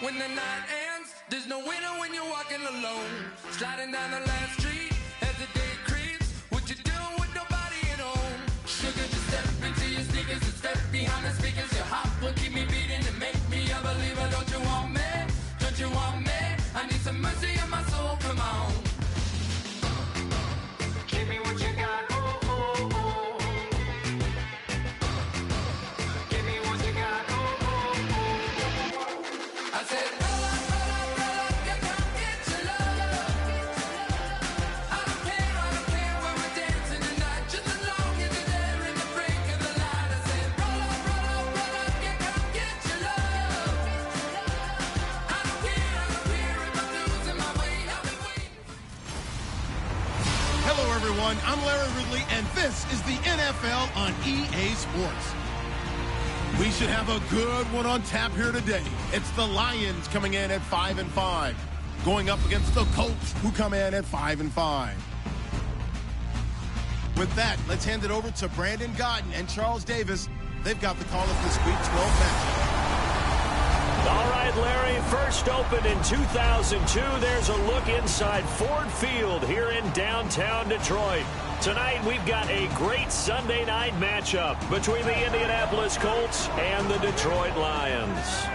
when the night ends. There's no winner when you're walking alone. Sliding down the last street as the day creeps. What you doing with nobody at home? Sugar, just step into your sneakers and step behind the speakers. Your heart will keep me beating and make me a believer. Don't you want me? Don't you want me? I need some mercy on my soul, come on. Give me what you got, oh, oh, oh. Give me what you got, oh, oh, oh. I said, roll up, you come get your love. I don't care where we're dancing tonight. Just as long as you're there in the break of the light. I said, roll up, you come get your love. I don't care if I'm losing my way. I've been waiting. Hello, everyone. I'm Larry Ridley, and this is the NFL on EA Sports. We should have a good one on tap here today. It's the Lions coming in at 5-5, going up against the Colts, who come in at 5-5. With that, let's hand it over to Brandon Godden and Charles Davis. They've got the call of this Week 12 matchup. All right, Larry, first opened in 2002. There's a look inside Ford Field here in downtown Detroit. Tonight, we've got a great Sunday night matchup between the Indianapolis Colts and the Detroit Lions.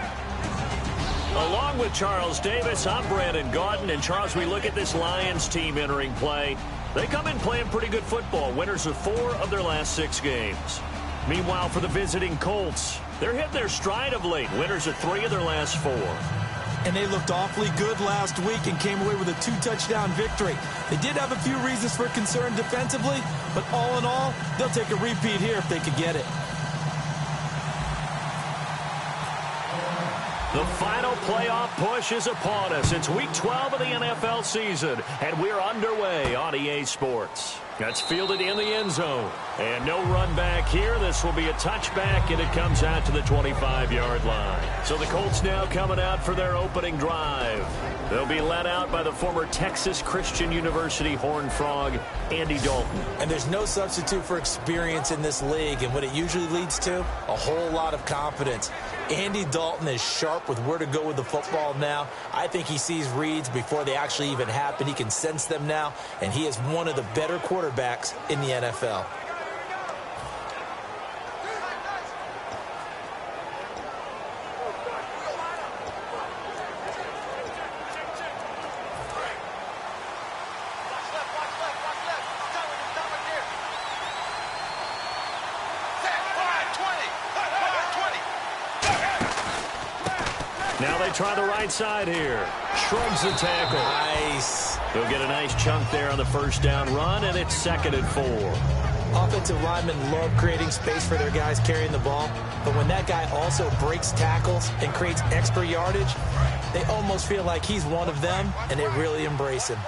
Along with Charles Davis, I'm Brandon Gaudin. And, Charles, we look at this Lions team entering play. They come in playing pretty good football, winners of 4 of their last 6 games. Meanwhile, for the visiting Colts, they're hitting their stride of late, winners of 3 of their last 4. And they looked awfully good last week and came away with a 2-touchdown victory. They did have a few reasons for concern defensively, but all in all, they'll take a repeat here if they could get it. The final playoff push is upon us. It's Week 12 of the NFL season, and we're underway on EA Sports. That's fielded in the end zone. And no run back here. This will be a touchback, and it comes out to the 25-yard line. So the Colts now coming out for their opening drive. They'll be led out by the former Texas Christian University Horned Frog, Andy Dalton. And there's no substitute for experience in this league, and what it usually leads to, a whole lot of confidence. Andy Dalton is sharp with where to go with the football now. I think he sees reads before they actually even happen. He can sense them now, and he is one of the better quarterbacks in the NFL. Now they try the right side here. Shrugs the tackle. Nice. They'll get a nice chunk there on the first down run, and it's 2nd and 4. Offensive linemen love creating space for their guys carrying the ball, but when that guy also breaks tackles and creates extra yardage, they almost feel like he's one of them, and they really embrace him.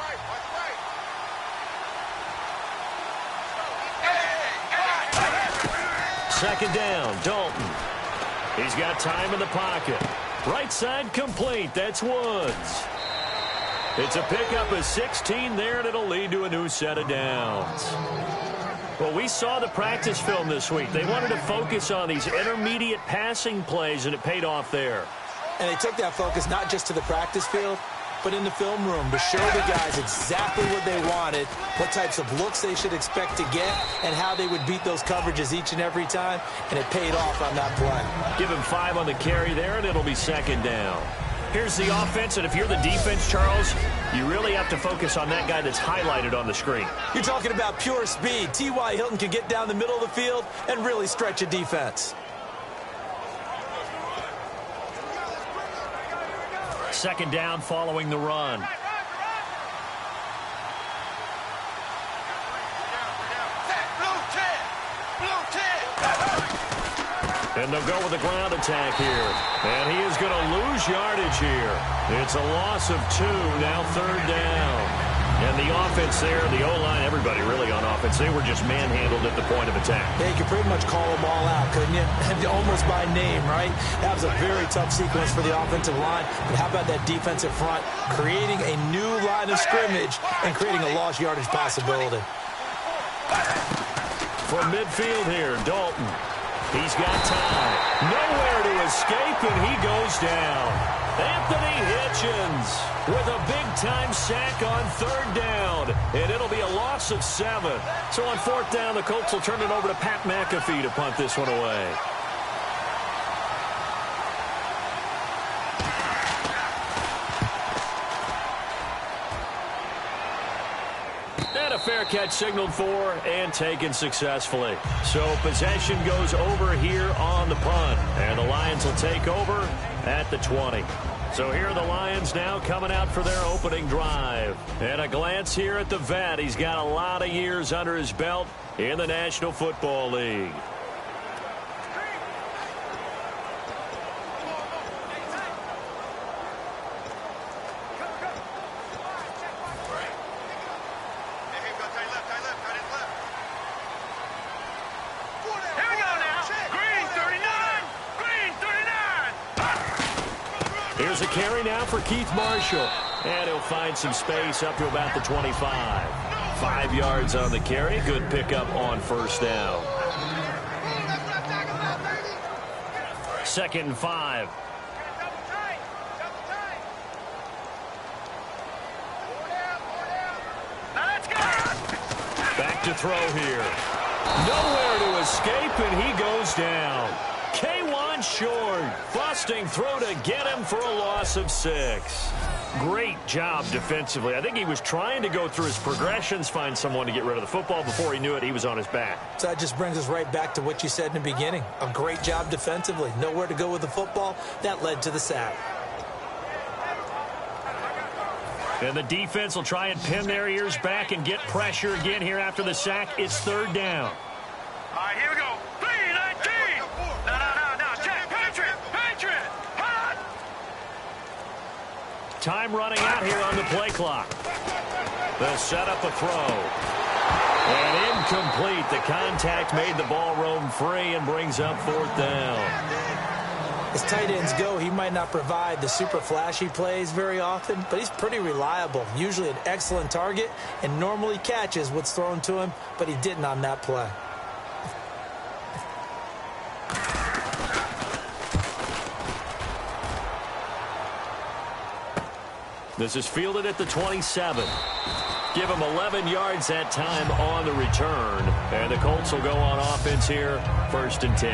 Second down, Dalton. He's got time in the pocket. Right side complete. That's Woods. It's a pickup of 16 there, and it'll lead to a new set of downs. Well, we saw the practice film this week. They wanted to focus on these intermediate passing plays, and it paid off there. And they took that focus not just to the practice field, but in the film room to show the guys exactly what they wanted, what types of looks they should expect to get, and how they would beat those coverages each and every time, and it paid off on that play. Give him 5 on the carry there, and it'll be 2nd down. Here's the offense, and if you're the defense, Charles, you really have to focus on that guy that's highlighted on the screen. You're talking about pure speed. T.Y. Hilton can get down the middle of the field and really stretch a defense. Second down following the run. And they'll go with a ground attack here. And he is going to lose yardage here. It's a loss of 2, now 3rd down. And the offense there, the O-line, everybody really on offense, they were just manhandled at the point of attack. Yeah, you could pretty much call them all out, couldn't you? Almost by name, right? That was a very tough sequence for the offensive line. But how about that defensive front creating a new line of scrimmage and creating a lost yardage possibility? From midfield here, Dalton. He's got time. Nowhere to escape, and he goes down. Anthony Hitchens with a big-time sack on 3rd down, and it'll be a loss of 7. So on 4th down, the Colts will turn it over to Pat McAfee to punt this one away. And a fair catch signaled for and taken successfully. So possession goes over here on the punt. And the Lions will take over at the 20. So here are the Lions now coming out for their opening drive. And a glance here at the vet. He's got a lot of years under his belt in the National Football League. Here's a carry now for Keith Marshall. And he'll find some space up to about the 25. 5 yards on the carry. Good pickup on 1st down. 2nd and 5. Back to throw here. Nowhere to escape, and he goes down. K1 short. Busting through to get him for a loss of 6. Great job defensively. I think he was trying to go through his progressions, find someone to get rid of the football. Before he knew it, he was on his back. So that just brings us right back to what you said in the beginning. A great job defensively. Nowhere to go with the football. That led to the sack. And the defense will try and pin their ears back and get pressure again here after the sack. It's 3rd down. All right, here we go. 3-19. No. Check. Patriot. Hot. Time running out here on the play clock. They'll set up a throw. And incomplete. The contact made the ball roam free and brings up 4th down. As tight ends go, he might not provide the super flashy plays very often, but he's pretty reliable. Usually an excellent target and normally catches what's thrown to him, but he didn't on that play. This is fielded at the 27. Give him 11 yards that time on the return. And the Colts will go on offense here, 1st and 10.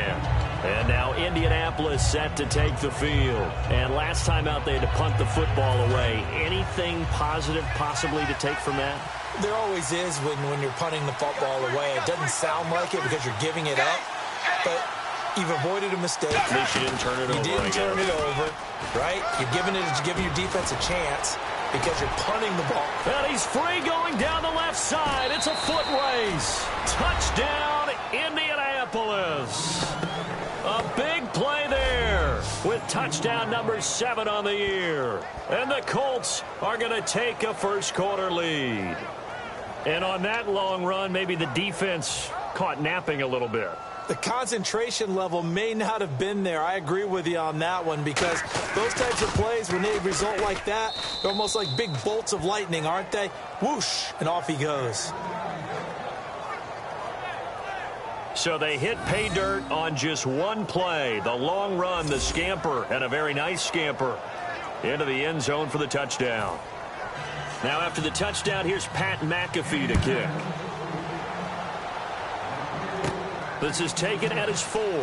And now Indianapolis set to take the field. And last time out they had to punt the football away. Anything positive possibly to take from that? There always is when you're punting the football away. It doesn't sound like it because you're giving it up, but you've avoided a mistake. At least you didn't turn it over. You didn't turn it over, right? You're giving your defense a chance because you're punting the ball. And he's free going down the left side. It's a foot race. Touchdown, Indianapolis. A big play there with touchdown number 7 on the year. And the Colts are going to take a first-quarter lead. And on that long run, maybe the defense caught napping a little bit. The concentration level may not have been there. I agree with you on that one because those types of plays, when they result like that, they're almost like big bolts of lightning, aren't they? Whoosh, and off he goes. So they hit pay dirt on just one play. The long run, the scamper, and a very nice scamper into the end zone for the touchdown. Now after the touchdown, here's Pat McAfee to kick. This is taken at his 4. Now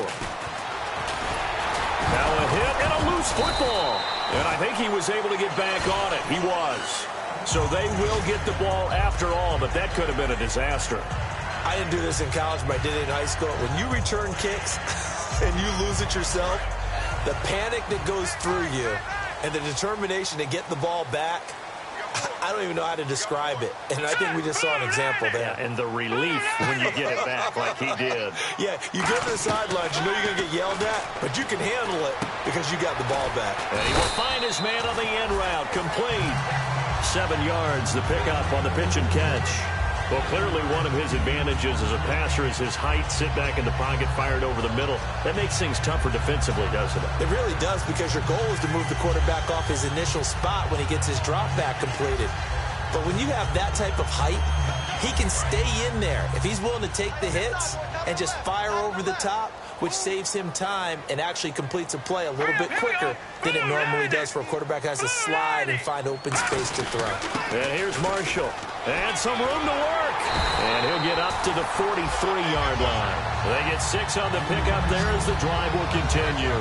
a hit and a loose football. And I think he was able to get back on it. He was. So they will get the ball after all, but that could have been a disaster. I didn't do this in college, but I did it in high school. When you return kicks and you lose it yourself, the panic that goes through you and the determination to get the ball back, I don't even know how to describe it. And I think we just saw an example there. Yeah, and the relief when you get it back like he did. Yeah, you go to the sidelines, you know you're going to get yelled at, but you can handle it because you got the ball back. And he will find his man on the end route. Complete. 7 yards, the pickup on the pitch and catch. Well, clearly one of his advantages as a passer is his height. Sit back in the pocket, fired over the middle. That makes things tougher defensively, doesn't it? It really does because your goal is to move the quarterback off his initial spot when he gets his drop back completed. But when you have that type of height, he can stay in there. If he's willing to take the hits and just fire over the top, which saves him time and actually completes a play a little bit quicker than it normally does for a quarterback who has to slide and find open space to throw. And here's Marshall. And some room to work. And he'll get up to the 43-yard line. They get 6 on the pickup there as the drive will continue.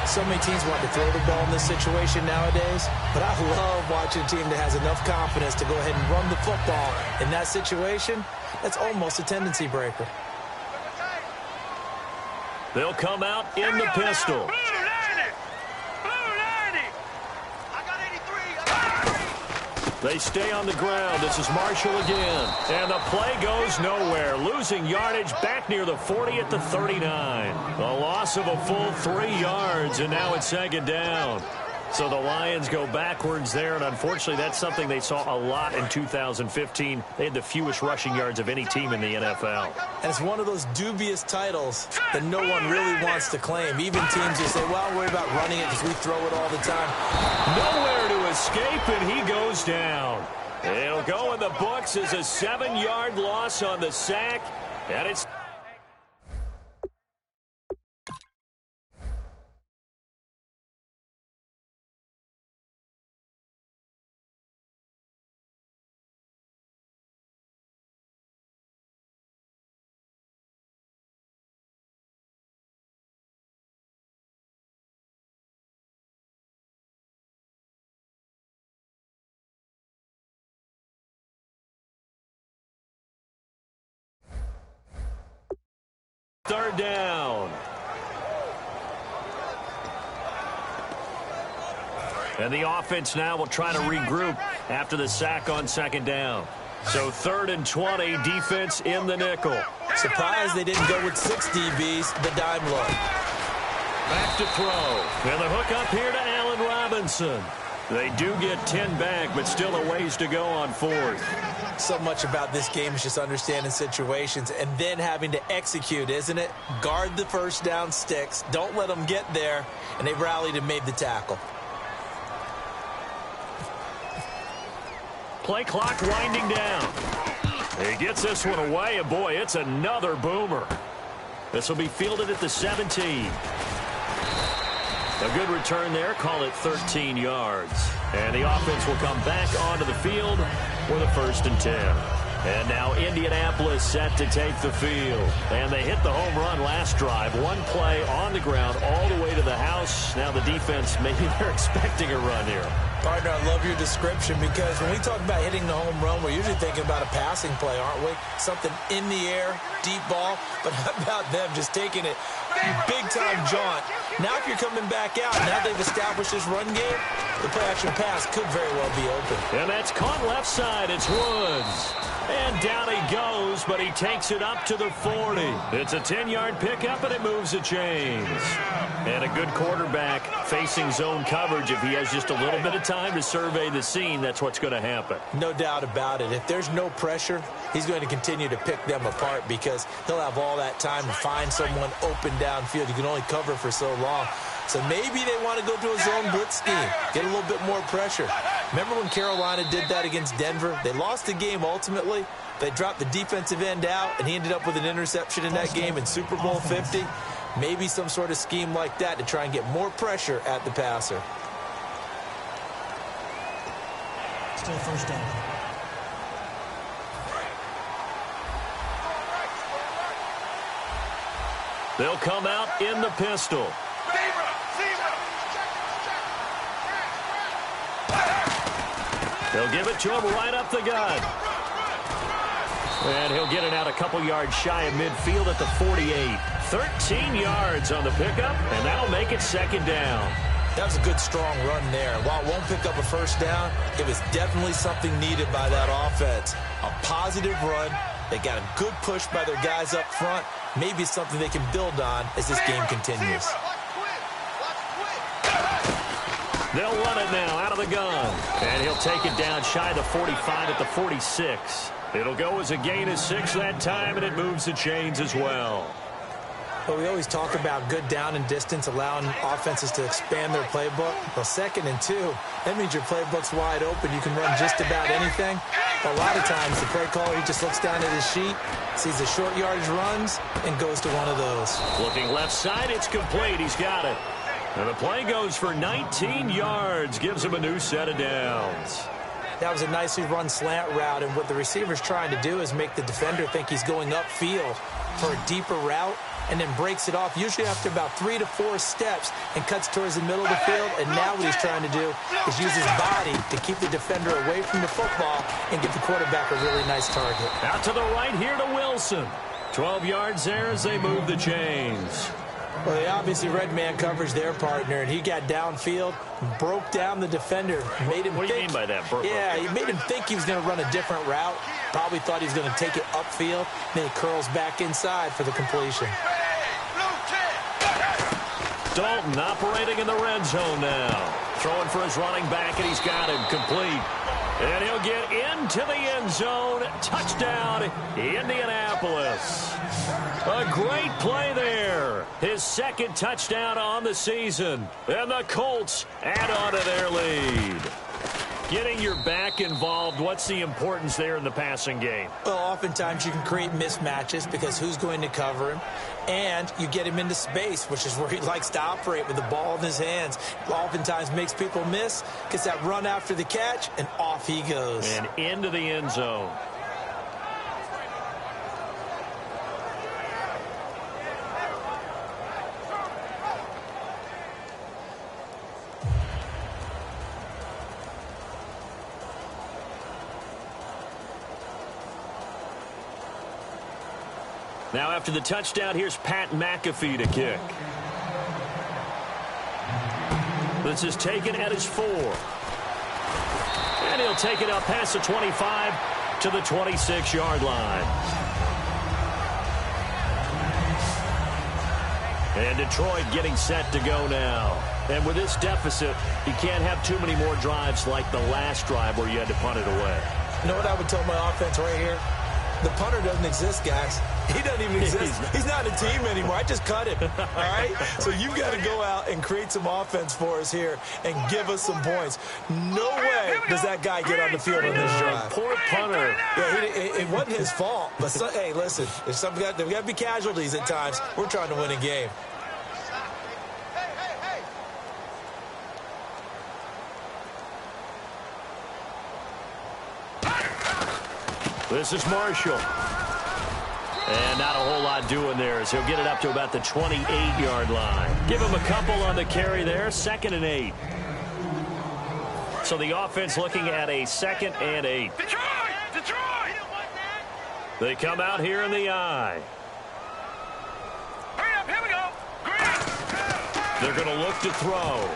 So many teams want to throw the ball in this situation nowadays, but I love watching a team that has enough confidence to go ahead and run the football. In that situation, that's almost a tendency breaker. They'll come out in the pistol. Blue 90! Blue 90! I got 83! They stay on the ground. This is Marshall again. And the play goes nowhere. Losing yardage back near the 40 at the 39. A loss of a full 3 yards, and now it's second down. So the Lions go backwards there, and unfortunately that's something they saw a lot in 2015. They had the fewest rushing yards of any team in the NFL. And it's one of those dubious titles that no one really wants to claim. Even teams who say, well, worry about running it because we throw it all the time. Nowhere to escape, and he goes down. It'll go in the books as a 7-yard loss on the sack, and it's... Third down. And the offense now will try to regroup after the sack on second down. So 3rd and 20, defense in the nickel. Surprised they didn't go with 6 DBs, the dime look. Back to throw. And the hook up here to Allen Robinson. They do get 10 back, but still a ways to go on 4th. So much about this game is just understanding situations and then having to execute, isn't it? Guard the first down sticks. Don't let them get there. And they rallied and made the tackle. Play clock winding down. He gets this one away, and boy, it's another boomer. This will be fielded at the 17. A good return there. Call it 13 yards. And the offense will come back onto the field with a 1st and 10. And now Indianapolis set to take the field. And they hit the home run last drive. One play on the ground all the way to the house. Now the defense, maybe they're expecting a run here. Partner, I love your description because when we talk about hitting the home run, we're usually thinking about a passing play, aren't we? Something in the air, deep ball. But how about them just taking it big-time jaunt? Now if you're coming back out, now they've established this run game, the play-action pass could very well be open. And that's caught left side. It's Woods. And down he goes, but he takes it up to the 40. It's a 10-yard pickup, and it moves the chains. And a good quarterback facing zone coverage. If he has just a little bit of time to survey the scene, that's what's going to happen. No doubt about it. If there's no pressure, he's going to continue to pick them apart because he'll have all that time to find someone open downfield. You can only cover for so long. So maybe they want to go to a zone blitz scheme, get a little bit more pressure. Remember when Carolina did that against Denver? They lost the game ultimately. They dropped the defensive end out, and he ended up with an interception in that game in Super Bowl 50. Maybe some sort of scheme like that to try and get more pressure at the passer. Still 1st down. They'll come out in the pistol. They'll give it to him right up the gut. And he'll get it out a couple yards shy of midfield at the 48. 13 yards on the pickup, and that'll make it second down. That was a good, strong run there. And while it won't pick up a 1st down, it was definitely something needed by that offense. A positive run. They got a good push by their guys up front. Maybe something they can build on as this game continues. They'll run it now out of the gun. And he'll take it down shy of the 45 at the 46. It'll go as a gain of 6 that time, and it moves the chains as well. But we always talk about good down and distance, allowing offenses to expand their playbook. Well, 2nd and 2, that means your playbook's wide open. You can run just about anything. A lot of times, the play caller, he just looks down at his sheet, sees the short yardage runs, and goes to one of those. Looking left side, it's complete. He's got it. And the play goes for 19 yards, gives him a new set of downs. That was a nicely run slant route, and what the receiver's trying to do is make the defender think he's going upfield for a deeper route, and then breaks it off, usually after about 3 to 4 steps, and cuts towards the middle of the field. And now what he's trying to do is use his body to keep the defender away from the football and give the quarterback a really nice target. Out to the right here to Wilson. 12 yards there as they move the chains. Well, they obviously red man coverage their partner, and he got downfield, broke down the defender, made him What do you mean by that, Burke? Yeah, he made him think he was going to run a different route. Probably thought he was going to take it upfield. Then he curls back inside for the completion. Dalton operating in the red zone now. Throwing for his running back, and he's got him complete. And he'll get into the end zone. Touchdown, Indianapolis. A great play there. His second touchdown on the season. And the Colts add on to their lead. Getting your back involved, what's the importance there in the passing game? Well, oftentimes you can create mismatches because who's going to cover him? And you get him into space, which is where he likes to operate with the ball in his hands. Oftentimes makes people miss, gets that run after the catch, and off he goes. And into the end zone. Now after the touchdown, here's Pat McAfee to kick. This is taken at his 4. And he'll take it up past the 25 to the 26-yard line. And Detroit getting set to go now. And with this deficit, you can't have too many more drives like the last drive where you had to punt it away. You know what I would tell my offense right here? The punter doesn't exist, guys. He doesn't even exist. He's not a team anymore. I just cut him, all right? So you've got to go out and create some offense for us here and give us some points. No way does that guy get on the field on this drive. Poor punter. Yeah, it wasn't his fault. But, hey, listen, there's got to be casualties at times. We're trying to win a game. This is Marshall. And not a whole lot doing there as he'll get it up to about the 28-yard line. Give him a couple on the carry there. 2nd and 8. So the offense looking at a 2nd and 8. Detroit! They come out here in the eye. Hurry up, here we go. Green. They're going to look to throw.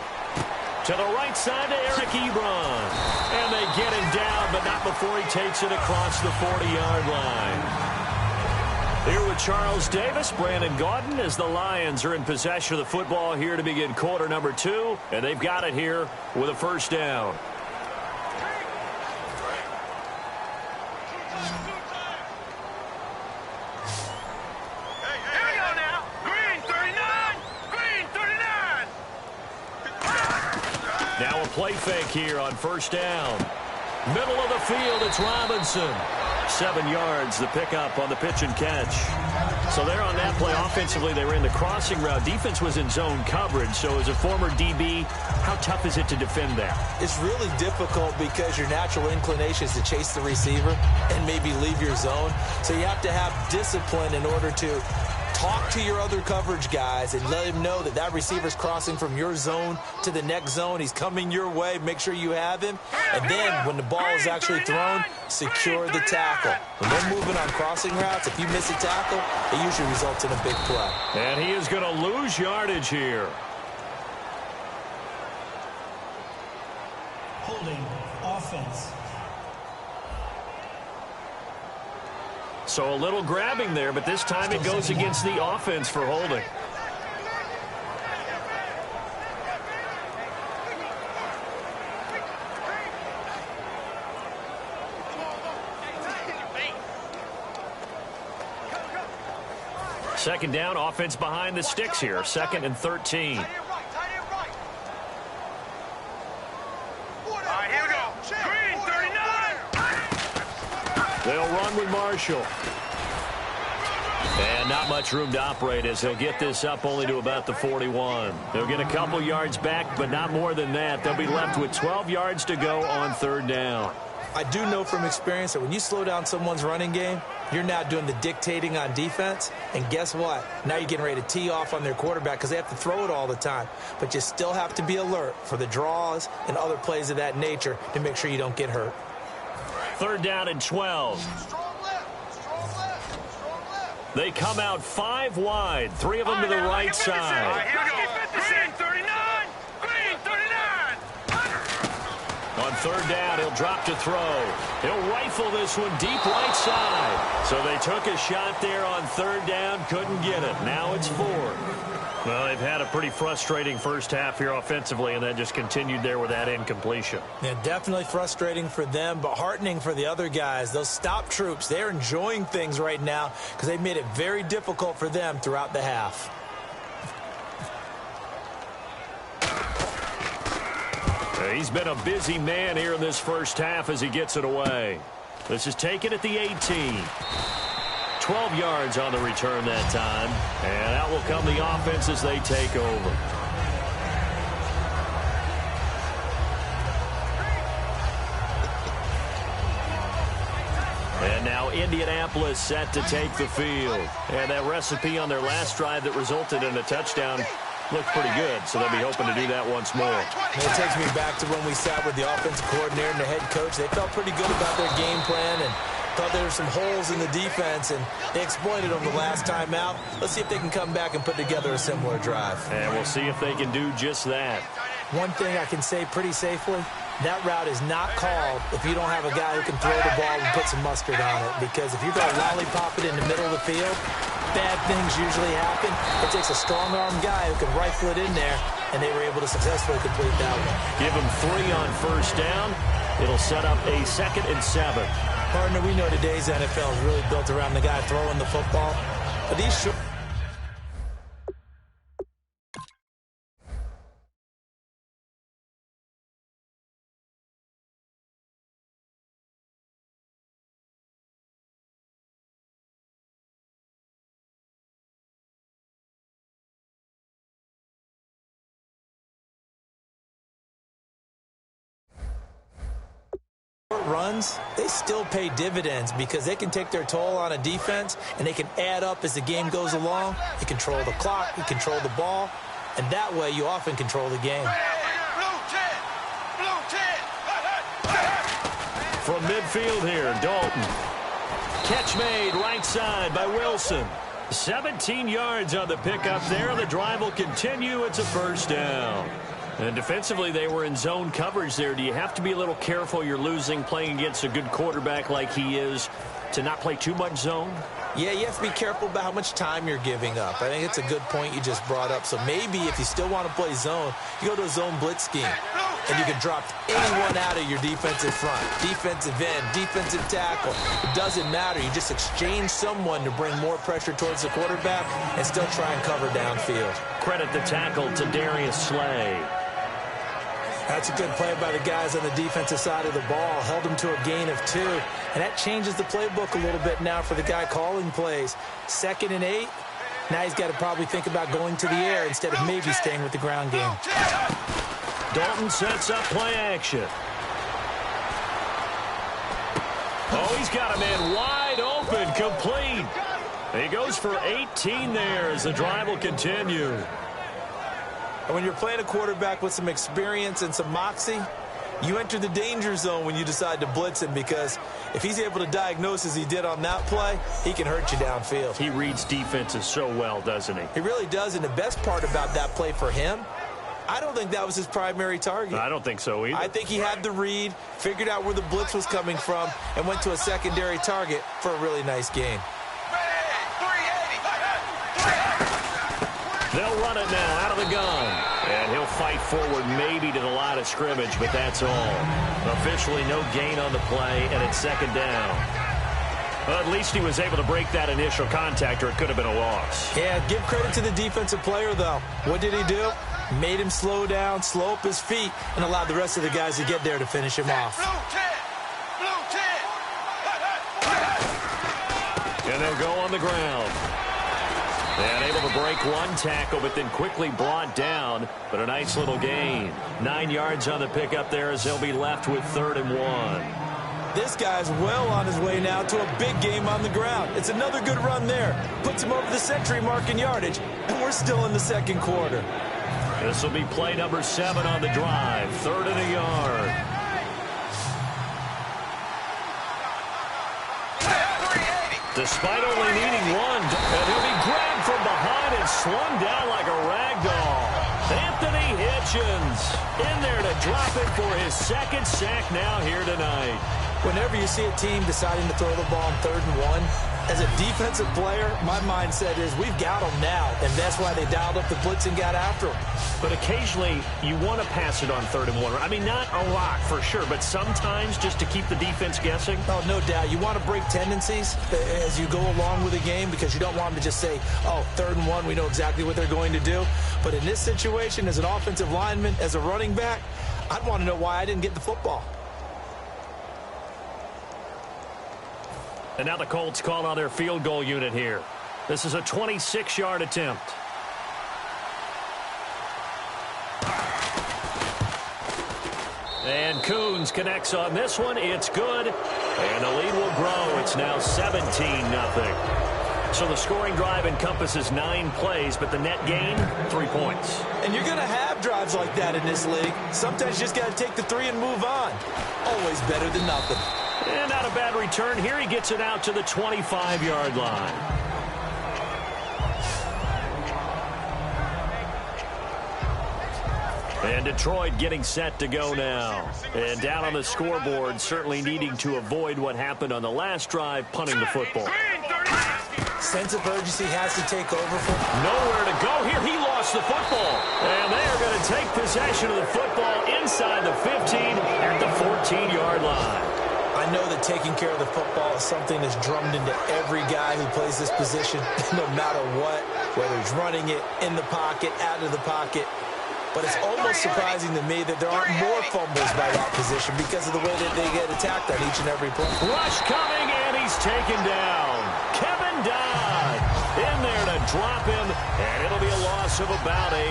To the right side to Eric Ebron. And they get him down, but not before he takes it across the 40-yard line. Here with Charles Davis, Brandon Gaudin, as the Lions are in possession of the football here to begin quarter number 2. And they've got it here with a first down. Here we go now. Green 39. Green 39. Now a play fake here on first down. Middle of the field, it's Robinson. 7 yards, the pickup on the pitch and catch. So they're on that play. Offensively, they were in the crossing route. Defense was in zone coverage. So as a former DB, how tough is it to defend that? It's really difficult because your natural inclination is to chase the receiver and maybe leave your zone. So you have to have discipline in order to talk to your other coverage guys and let him know that that receiver's crossing from your zone to the next zone. He's coming your way. Make sure you have him. And then when the ball is actually thrown, secure the tackle. When they're moving on crossing routes, if you miss a tackle, it usually results in a big play. And he is going to lose yardage here. Holding offense. So a little grabbing there, but this time it goes against the offense for holding. Second down, offense behind the sticks here. 2nd and 13. All right, here we go. Green 39. Marshall. And not much room to operate as he'll get this up only to about the 41. They'll get a couple yards back, but not more than that. They'll be left with 12 yards to go on third down. I do know from experience that when you slow down someone's running game, you're now doing the dictating on defense. And guess what? Now you're getting ready to tee off on their quarterback because they have to throw it all the time. But you still have to be alert for the draws and other plays of that nature to make sure you don't get hurt. Third down and 12. They come out 5 wide, 3 of them to the right side. Here we go. Green 39. Green 39. On third down, he'll drop to throw. He'll rifle this one deep right side. So they took a shot there on third down, couldn't get it. Now it's 4. Well, they've had a pretty frustrating first half here offensively, and that just continued there with that incompletion. Yeah, definitely frustrating for them, but heartening for the other guys. Those stop troops, they're enjoying things right now because they made it very difficult for them throughout the half. He's been a busy man here in this first half as he gets it away. This is taken at the 18. 12 yards on the return that time. And out will come the offense as they take over. And now Indianapolis set to take the field. And that recipe on their last drive that resulted in a touchdown looked pretty good, so they'll be hoping to do that once more. And it takes me back to when we sat with the offensive coordinator and the head coach. They felt pretty good about their game plan and thought there were some holes in the defense, and they exploited them the last time out. Let's see if they can come back and put together a similar drive. And we'll see if they can do just that. One thing I can say pretty safely, that route is not called if you don't have a guy who can throw the ball and put some mustard on it. Because if you're going to lollipop it in the middle of the field, bad things usually happen. It takes a strong-arm guy who can rifle it in there, and they were able to successfully complete that one. Give them 3 on first down. It'll set up a 2nd and 7. Partner, we know today's NFL is really built around the guy throwing the football. But these short... runs, they still pay dividends because they can take their toll on a defense and they can add up as the game goes along. You control the clock, you control the ball, and that way you often control the game. From midfield here, Dalton. Catch made right side by Wilson. 17 yards on the pickup there. The drive will continue. It's a first down. And defensively, they were in zone coverage there. Do you have to be a little careful you're losing playing against a good quarterback like he is to not play too much zone? Yeah, you have to be careful about how much time you're giving up. I think it's a good point you just brought up. So maybe if you still want to play zone, you go to a zone blitz scheme. And you can drop anyone out of your defensive front. Defensive end, defensive tackle. It doesn't matter. You just exchange someone to bring more pressure towards the quarterback and still try and cover downfield. Credit the tackle to Darius Slay. That's a good play by the guys on the defensive side of the ball. Held them to a gain of 2. And that changes the playbook a little bit now for the guy calling plays. 2nd and 8. Now he's got to probably think about going to the air instead of maybe staying with the ground game. Dalton sets up play action. Oh, he's got a man wide open, complete. He goes for 18 there as the drive will continue. And when you're playing a quarterback with some experience and some moxie, you enter the danger zone when you decide to blitz him, because if he's able to diagnose as he did on that play, he can hurt you downfield. He reads defenses so well, doesn't he? He really does, and the best part about that play for him, I don't think that was his primary target. I don't think so either. I think he had the read, figured out where the blitz was coming from, and went to a secondary target for a really nice gain. They'll run it now out of the gun. And he'll fight forward maybe to the line of scrimmage, but that's all. Officially no gain on the play, and it's 2nd down. Well, at least he was able to break that initial contact, or it could have been a loss. Yeah, give credit to the defensive player, though. What did he do? Made him slow down, slow up his feet, and allowed the rest of the guys to get there to finish him off. And they'll go on the ground. And able to break one tackle, but then quickly brought down. But a nice little gain. 9 yards on the pickup there as they'll be left with 3rd and 1. This guy's well on his way now to a big game on the ground. It's another good run there. Puts him over the century mark in yardage. And we're still in the second quarter. This will be play number 7 on the drive. 3rd and a yard. Despite only needing one, and he'll be grabbed from behind and slung down like a rag doll. Anthony Hitchens in there to drop it for his 2nd sack now here tonight. Whenever you see a team deciding to throw the ball on 3rd and 1, as a defensive player, my mindset is we've got them now, and that's why they dialed up the blitz and got after them. But occasionally, you want to pass it on 3rd and 1. I mean, not a lot for sure, but sometimes just to keep the defense guessing. Oh, no doubt. You want to break tendencies as you go along with the game because you don't want them to just say, oh, 3rd and 1, we know exactly what they're going to do. But in this situation, as an offensive lineman, as a running back, I'd want to know why I didn't get the football. And now the Colts call on their field goal unit here. This is a 26-yard attempt. And Coons connects on this one. It's good. And the lead will grow. It's now 17-0. So the scoring drive encompasses 9 plays, but the net gain, 3 points. And you're going to have drives like that in this league. Sometimes you just got to take the 3 and move on. Always better than nothing. And not a bad return here. He gets it out to the 25-yard line. And Detroit getting set to go now. And down on the scoreboard, certainly needing to avoid what happened on the last drive, punting the football. Sense of urgency has to take over for nowhere to go here. He lost the football. And they are going to take possession of the football inside the 15 at the 14-yard line. I know that taking care of the football is something that's drummed into every guy who plays this position, no matter what, whether he's running it, in the pocket, out of the pocket. But it's almost surprising to me that there aren't more fumbles by that position because of the way that they get attacked on each and every play. Rush coming, and he's taken down. Kevin Dodd in there to drop him, and it'll be a loss of about 8.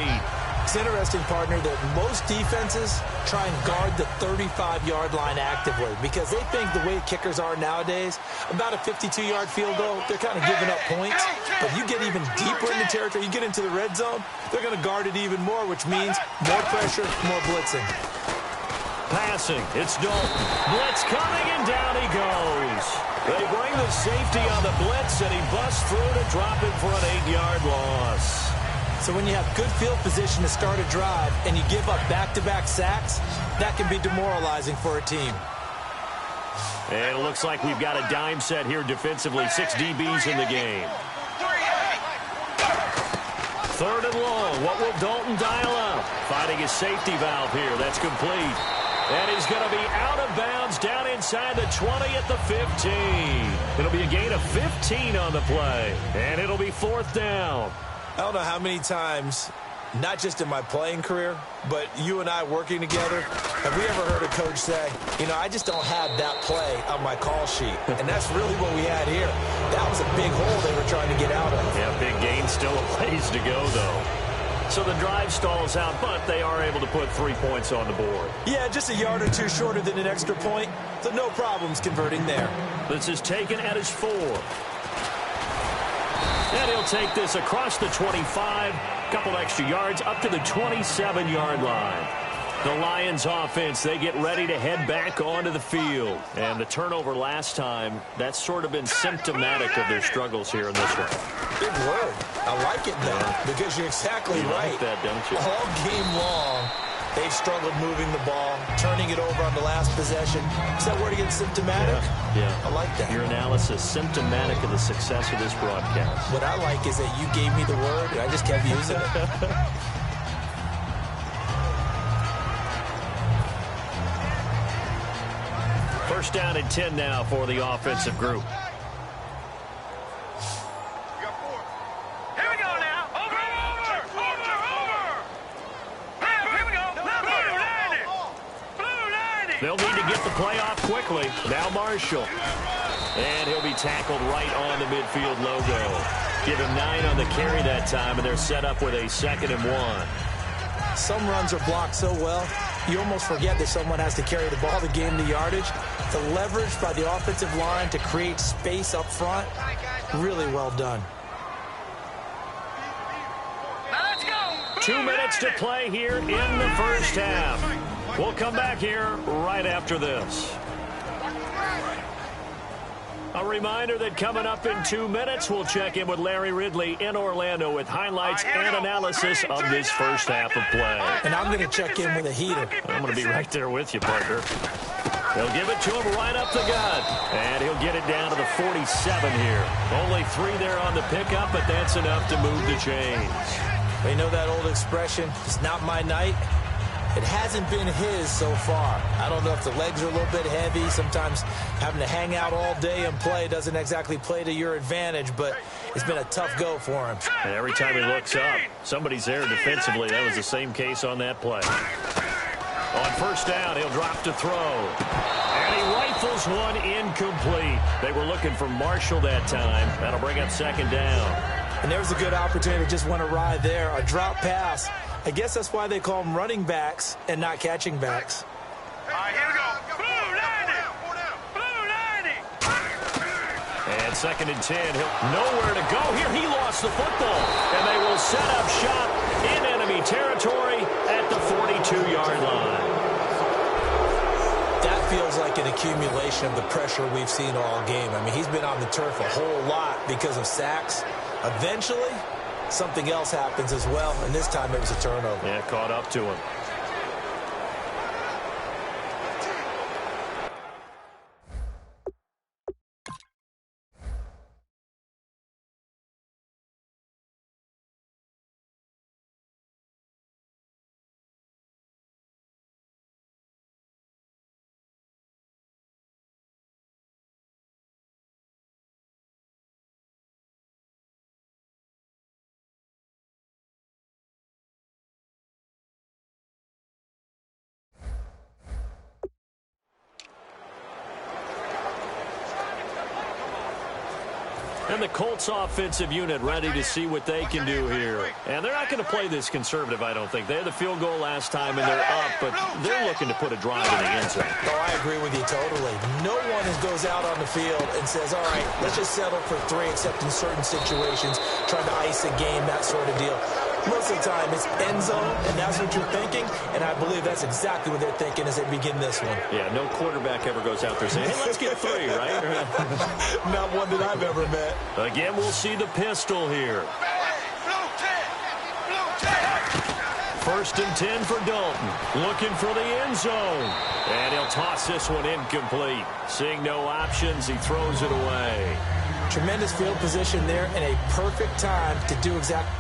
It's interesting, partner, that most defenses try and guard the 35-yard line actively because they think the way kickers are nowadays, about a 52-yard field goal, they're kind of giving up points. But you get even deeper in the territory, you get into the red zone, they're going to guard it even more, which means more pressure, more blitzing. Passing, it's Dalton. Blitz coming, and down he goes. They bring the safety on the blitz, and he busts through to drop it for an 8-yard loss. So when you have good field position to start a drive and you give up back-to-back sacks, that can be demoralizing for a team. And it looks like we've got a dime set here defensively. 6 DBs in the game. 3rd and long. What will Dalton dial up? Finding his safety valve here. That's complete. And he's going to be out of bounds down inside the 20 at the 15. It'll be a gain of 15 on the play. And it'll be 4th down. I don't know how many times, not just in my playing career, but you and I working together, have we ever heard a coach say, you know, I just don't have that play on my call sheet. And that's really what we had here. That was a big hole they were trying to get out of. Yeah, big gain, still a ways to go, though. So the drive stalls out, but they are able to put 3 points on the board. Yeah, just a yard or 2 shorter than an extra point, so no problems converting there. This is taken at his 4. And he'll take this across the 25, couple extra yards, up to the 27-yard line. The Lions offense, they get ready to head back onto the field. And the turnover last time, that's sort of been symptomatic of their struggles here in this one. Big word. I like it, though, because you're exactly right. You like that, don't you? All game long, they've struggled moving the ball, turning it over on the last possession. Is that word again, symptomatic? Yeah. I like that. Your analysis, symptomatic of the success of this broadcast. What I like is that you gave me the word, and I just kept using it. First down and 10 now for the offensive group. Here we go now. Over. Here we go. Blue 90. They'll need to get the play off quickly. Now Marshall. And he'll be tackled right on the midfield logo. Give him 9 on the carry that time, and they're set up with a 2nd and 1. Some runs are blocked so well, you almost forget that someone has to carry the ball to gain the yardage. The leverage by the offensive line to create space up front, really well done. Now let's go. 2 minutes to play here in the first half. We'll come back here right after this. A reminder that coming up in 2 minutes, we'll check in with Larry Ridley in Orlando with highlights and analysis of this first half of play. And I'm going to check in with a heater. I'm going to be right there with you, partner. They'll give it to him right up the gut. And he'll get it down to the 47 here. Only 3 there on the pickup, but that's enough to move the chains. You know that old expression, it's not my night? It hasn't been his so far. I don't know if the legs are a little bit heavy. Sometimes having to hang out all day and play doesn't exactly play to your advantage, but it's been a tough go for him. And every time he looks up, somebody's there defensively. That was the same case on that play. On first down, he'll drop to throw. And he rifles one incomplete. They were looking for Marshall that time. That'll bring up 2nd down. And there was a good opportunity to just want to ride there. A drop pass. I guess that's why they call them running backs and not catching backs. All right, here we go. Blue 90. Blue 90. And 2nd and 10. He'll nowhere to go here. He lost the football. And they will set up shop in enemy territory at the 42-yard line. That feels like an accumulation of the pressure we've seen all game. I mean, he's been on the turf a whole lot because of sacks. Eventually, something else happens as well, and this time it was a turnover. Yeah, caught up to him. And the Colts offensive unit ready to see what they can do here. And they're not going to play this conservative, I don't think. They had the field goal last time, and they're up, but they're looking to put a drive in the end zone. Oh, I agree with you totally. No one goes out on the field and says, all right, let's just settle for 3, except in certain situations, trying to ice a game, that sort of deal. Most of the time, it's end zone, and that's what you're thinking, and I believe that's exactly what they're thinking as they begin this one. Yeah, no quarterback ever goes out there saying, hey, let's get 3, right? Not one that I've ever met. Again, we'll see the pistol here. First and 10 for Dalton. Looking for the end zone. And he'll toss this one incomplete. Seeing no options, he throws it away. Tremendous field position there and a perfect time to do exactly.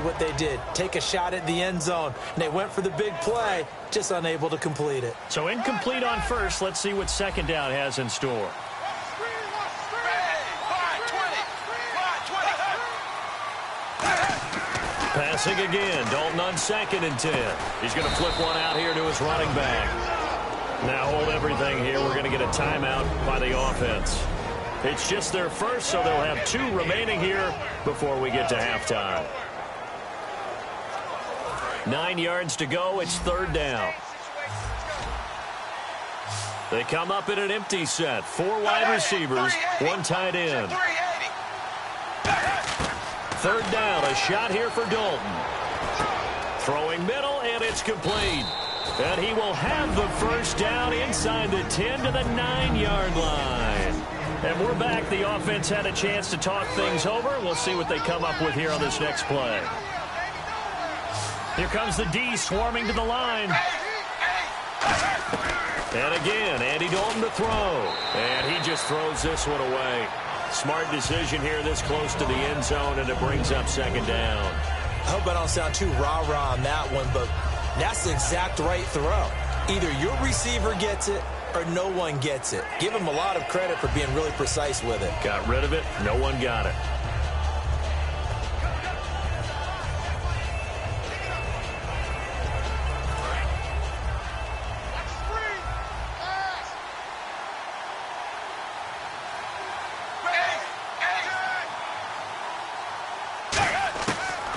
What they did, take a shot at the end zone, and they went for the big play, just unable to complete it. So incomplete on first. Let's see what 2nd down has in store. Passing again, Dalton on 2nd and 10. He's going to flip one out here to his running back. Now hold everything here. We're going to get a timeout by the offense. It's just their first, so they'll have 2 remaining here before we get to halftime. 9 yards to go. It's 3rd down. They come up in an empty set. 4 wide receivers, 1 tight end. 3rd down. A shot here for Dalton. Throwing middle, and it's complete. And he will have the first down inside the 10 to the 9-yard line. And we're back. The offense had a chance to talk things over. We'll see what they come up with here on this next play. Here comes the D swarming to the line. And again, Andy Dalton to throw. And he just throws this one away. Smart decision here this close to the end zone, and it brings up second down. I hope I don't sound too rah-rah on that one, but that's the exact right throw. Either your receiver gets it or no one gets it. Give him a lot of credit for being really precise with it. Got rid of it. No one got it.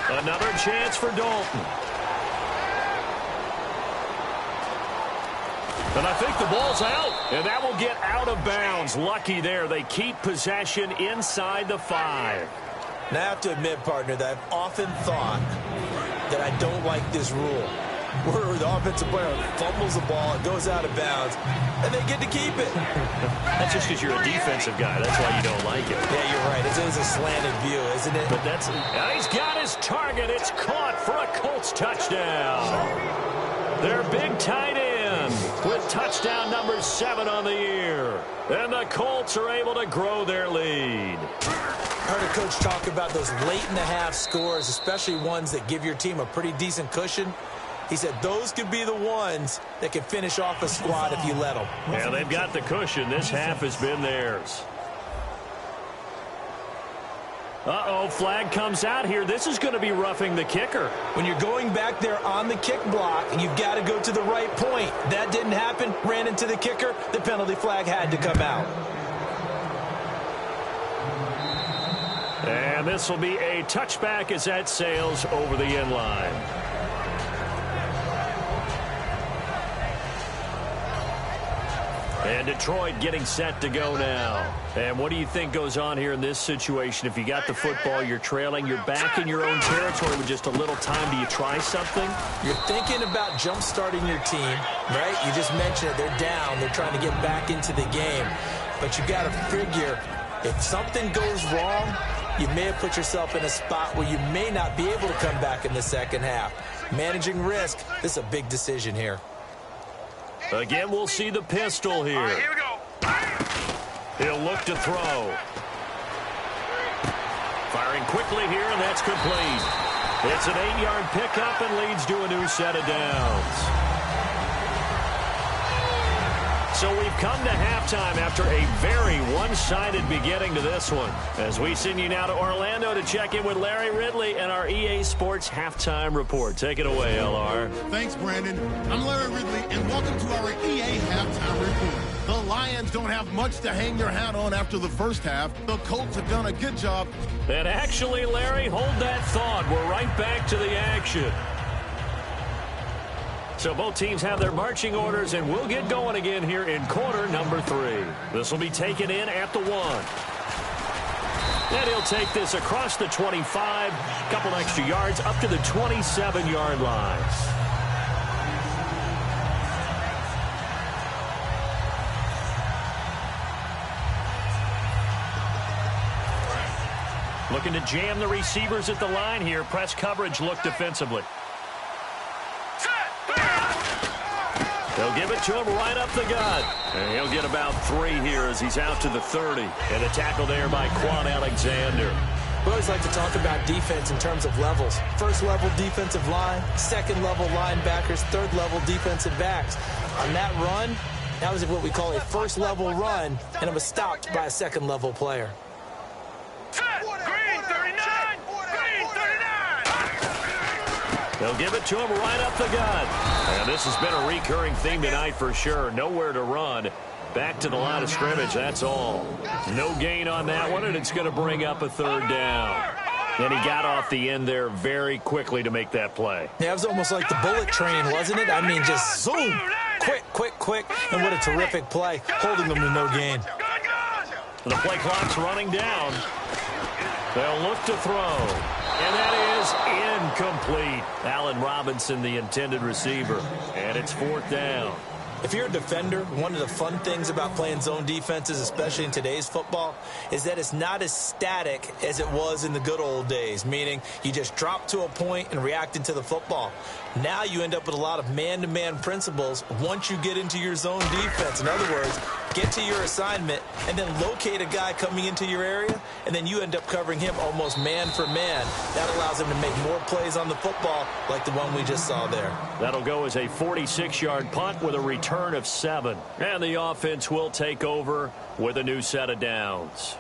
Another chance for Dalton. And I think the ball's out. And that will get out of bounds. Lucky there. They keep possession inside the 5. Now, I have to admit, partner, that I've often thought that I don't like this rule. Where the offensive player fumbles the ball, it goes out of bounds, and they get to keep it. That's just because you're a defensive guy. That's why you don't like it. Yeah, you're right. It's a slanted view, isn't it? But that's... he's got his target. It's caught for a Colts touchdown. Their big tight end with touchdown number 7 on the year. And the Colts are able to grow their lead. I heard a coach talk about those late-in-the-half scores, especially ones that give your team a pretty decent cushion. He said those could be the ones that can finish off a squad if you let them. Yeah, they've got the cushion. This half has been theirs. Uh-oh, flag comes out here. This is going to be roughing the kicker. When you're going back there on the kick block, you've got to go to the right point. That didn't happen. Ran into the kicker. The penalty flag had to come out. And this will be a touchback as that sails over the end line. And Detroit getting set to go now. And what do you think goes on here in this situation? If you got the football, you're trailing, you're back in your own territory with just a little time. Do you try something? You're thinking about jump-starting your team, right? You just mentioned it. They're down. They're trying to get back into the game. But you got to figure, if something goes wrong, you may have put yourself in a spot where you may not be able to come back in the second half. Managing risk, this is a big decision here. Again, we'll see the pistol here. All right, here we go. He'll look to throw. Firing quickly here, and that's complete. It's an 8-yard pickup and leads to a new set of downs. So we've come to halftime after a very one-sided beginning to this one. As we send you now to Orlando to check in with Larry Ridley and our EA Sports Halftime Report. Take it away, LR. Thanks, Brandon. I'm Larry Ridley, and welcome to our EA Halftime Report. The Lions don't have much to hang their hat on after the first half. The Colts have done a good job. And actually, Larry, hold that thought. We're right back to the action. So both teams have their marching orders, and we'll get going again here in quarter number 3. This will be taken in at the 1. And he'll take this across the 25, couple extra yards up to the 27-yard line. Looking to jam the receivers at the line here. Press coverage look defensively. They'll give it to him right up the gut. And he'll get about 3 here as he's out to the 30. And a tackle there by Quan Alexander. We always like to talk about defense in terms of levels. First-level defensive line, second-level linebackers, third-level defensive backs. On that run, that was what we call a first-level run, and it was stopped by a second-level player. Green 39! Green 39! They'll give it to him right up the gut. And this has been a recurring theme tonight for sure. Nowhere to run. Back to the line of scrimmage, that's all. No gain on that one, and it's going to bring up a 3rd down. And he got off the end there very quickly to make that play. Yeah, it was almost like the bullet train, wasn't it? I mean, just zoom, quick, quick, quick, and what a terrific play, holding them to no gain. The play clock's running down. They'll look to throw. And that is incomplete. Allen Robinson, the intended receiver. And it's 4th down. If you're a defender, one of the fun things about playing zone defenses, especially in today's football, is that it's not as static as it was in the good old days, meaning you just drop to a point and reacted to the football. Now you end up with a lot of man-to-man principles once you get into your zone defense. In other words, get to your assignment, and then locate a guy coming into your area, and then you end up covering him almost man for man. That allows him to make more plays on the football like the one we just saw there. That'll go as a 46-yard punt with a return of 7. And the offense will take over with a new set of downs.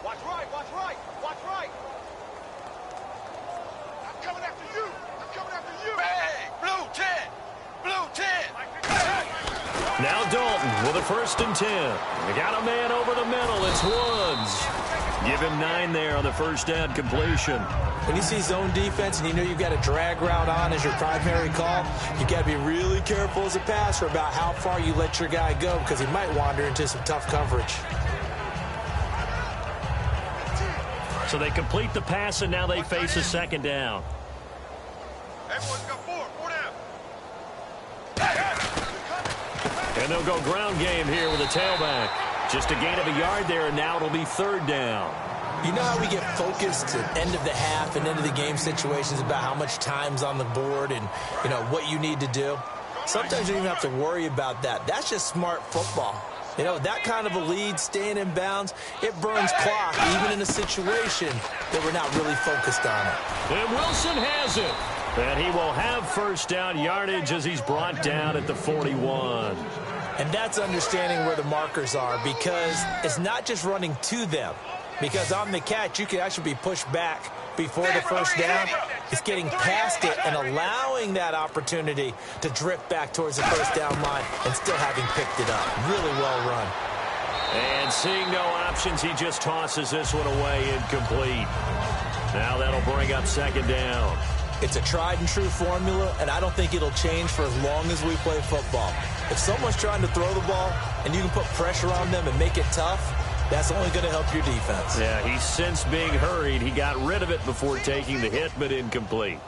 Watch right, watch right, watch right. I'm coming after you. I'm coming after you. Hey, blue 10. Blue 10. Now Dalton with a 1st and 10. They got a man over the middle. It's Woods. Give him 9 there on the first down completion. When you see zone defense and you know you've got a drag route on as your primary call, you got to be really careful as a passer about how far you let your guy go because he might wander into some tough coverage. So they complete the pass, and now they face a 2nd down. Everyone's got 4 down. And they'll go ground game here with a tailback. Just a gain of a yard there, and now it'll be 3rd down. You know how we get focused at end of the half and end of the game situations about how much time's on the board and, you know, what you need to do? Sometimes you don't even have to worry about that. That's just smart football. You know, that kind of a lead, staying in bounds, it burns clock even in a situation that we're not really focused on it. And Wilson has it. And he will have 1st down yardage as he's brought down at the 41. And that's understanding where the markers are because it's not just running to them. Because on the catch, you can actually be pushed back before the 1st down. It's getting past it and allowing that opportunity to drift back towards the 1st down line and still having picked it up. Really well run. And seeing no options, he just tosses this one away incomplete. Now that'll bring up 2nd down. It's a tried and true formula, and I don't think it'll change for as long as we play football. If someone's trying to throw the ball and you can put pressure on them and make it tough, that's only going to help your defense. Yeah, he's since being hurried. He got rid of it before taking the hit, but incomplete.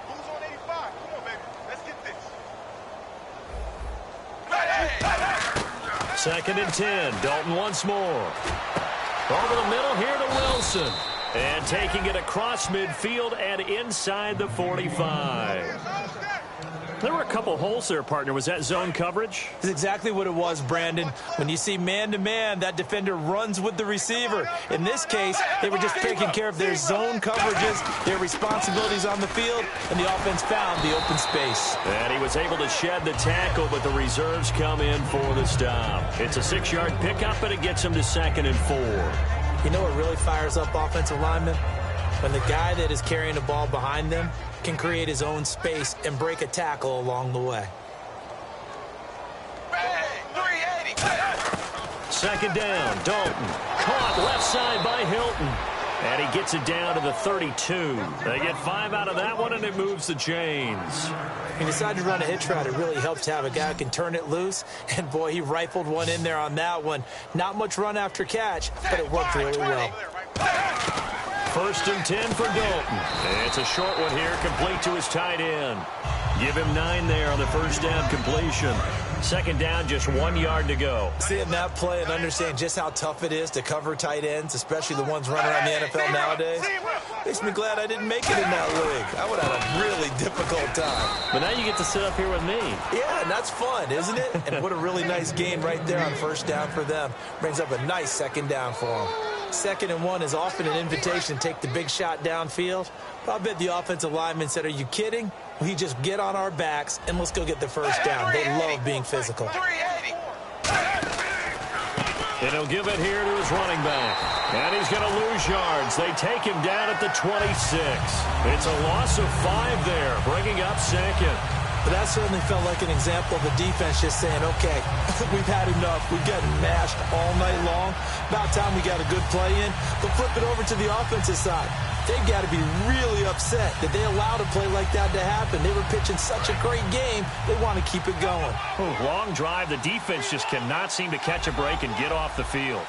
Who's on 85? Come on, baby. Let's get this. 2nd and 10. Dalton once more. Over the middle here to Wilson. And taking it across midfield and inside the 45. There were a couple holes there, partner. Was that zone coverage? That's exactly what it was, Brandon. When you see man-to-man, that defender runs with the receiver. In this case, they were just taking care of their zone coverages, their responsibilities on the field, and the offense found the open space. And he was able to shed the tackle, but the reserves come in for the stop. It's a 6-yard pickup, but it gets him to 2nd and 4. You know what really fires up offensive linemen? When the guy that is carrying the ball behind them can create his own space and break a tackle along the way. 2nd down, Dalton. Caught left side by Hilton. And he gets it down to the 32. They get 5 out of that one, and it moves the chains. He decided to run a hitch route. It really helps to have a guy who can turn it loose. And, boy, he rifled one in there on that one. Not much run after catch, but it worked really well. 1st and 10 for Dalton. It's a short one here, complete to his tight end. Give him 9 there on the 1st down completion. 2nd down, just 1 yard to go. Seeing that play and understanding just how tough it is to cover tight ends, especially the ones running around the NFL nowadays, makes me glad I didn't make it in that league. I would have had a really difficult time. But now you get to sit up here with me. Yeah, and that's fun, isn't it? And what a really nice gain right there on 1st down for them. Brings up a nice 2nd down for them. 2nd and 1 is often an invitation to take the big shot downfield. But I bet the offensive lineman said, are you kidding? We just get on our backs and let's go get the 1st down. They love being physical. And he'll give it here to his running back. And he's going to lose yards. They take him down at the 26. It's a loss of 5 there, bringing up 2nd. But that certainly felt like an example of the defense just saying, okay, we've had enough. We've gotten mashed all night long. About time we got a good play in. But flip it over to the offensive side. They've got to be really upset that they allowed a play like that to happen. They were pitching such a great game, they want to keep it going. Long drive. The defense just cannot seem to catch a break and get off the field.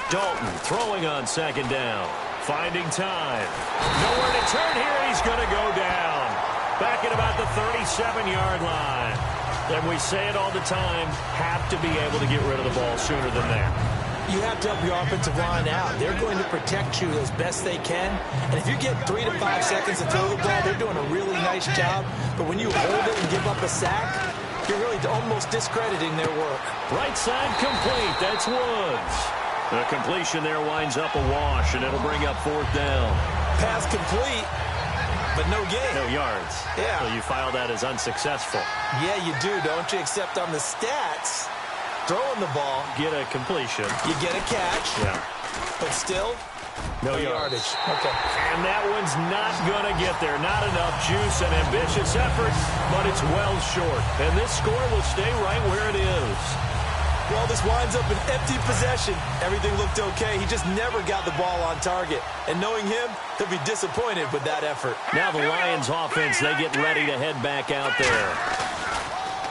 Dalton throwing on 2nd down. Finding time. Nowhere to turn here. He's going to go down. Back at about the 37-yard line. And we say it all the time, have to be able to get rid of the ball sooner than that. you have to help your offensive line out. They're going to protect you as best they can. And if you get 3 to 5 seconds to throw the ball, they're doing a really nice job. But when you hold it and give up a sack, you're really almost discrediting their work. Right side complete. That's Woods. The completion there winds up a wash, and it'll bring up 4th down. Pass complete, but no gain. No yards. Yeah. So you file that as unsuccessful. Yeah, you do, don't you? Except on the stats, throwing the ball, Get a completion. you get a catch, Yeah. but still, No yardage. Okay. And that one's not going to get there. Not enough juice and ambitious effort, but it's well short. And this score will stay right where it is. Well, this winds up an empty possession. Everything looked okay. He just never got the ball on target. And knowing him, he'll be disappointed with that effort. Now the Lions offense, they get ready to head back out there.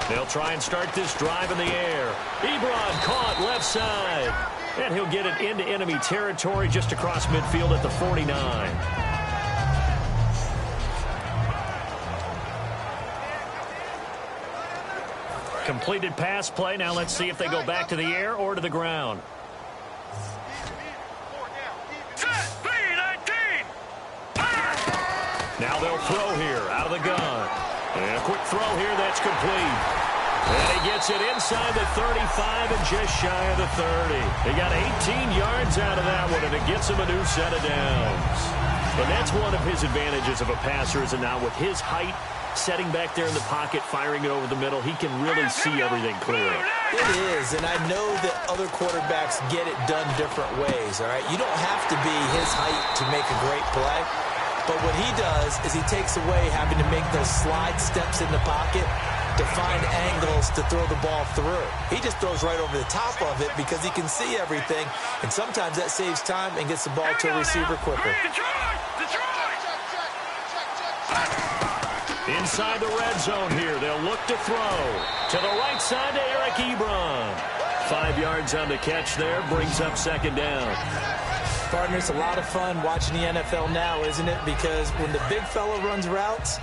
They'll try and start this drive in the air. Ebron caught left side. And he'll get it into enemy territory just across midfield at the 49. Completed pass play. Now let's see if they go back to the air or to the ground. Now they'll throw here out of the gun. And a quick throw here that's complete. And he gets it inside the 35 and just shy of the 30. He got 18 yards out of that one, and it gets him a new set of downs. But that's one of his advantages of a passer, is now with his height, setting back there in the pocket, firing it over the middle, he can really see everything clear. It is, and I know that other quarterbacks get it done different ways, all right? You don't have to be his height to make a great play, but what he does is he takes away having to make those slide steps in the pocket to find angles to throw the ball through. He just throws right over the top of it because he can see everything, and sometimes that saves time and gets the ball to a receiver quicker. Inside the red zone here, they'll look to throw. To the right side to Eric Ebron. 5 yards on the catch there, brings up 2nd down. Partner, it's a lot of fun watching the NFL now, isn't it? Because when the big fella runs routes,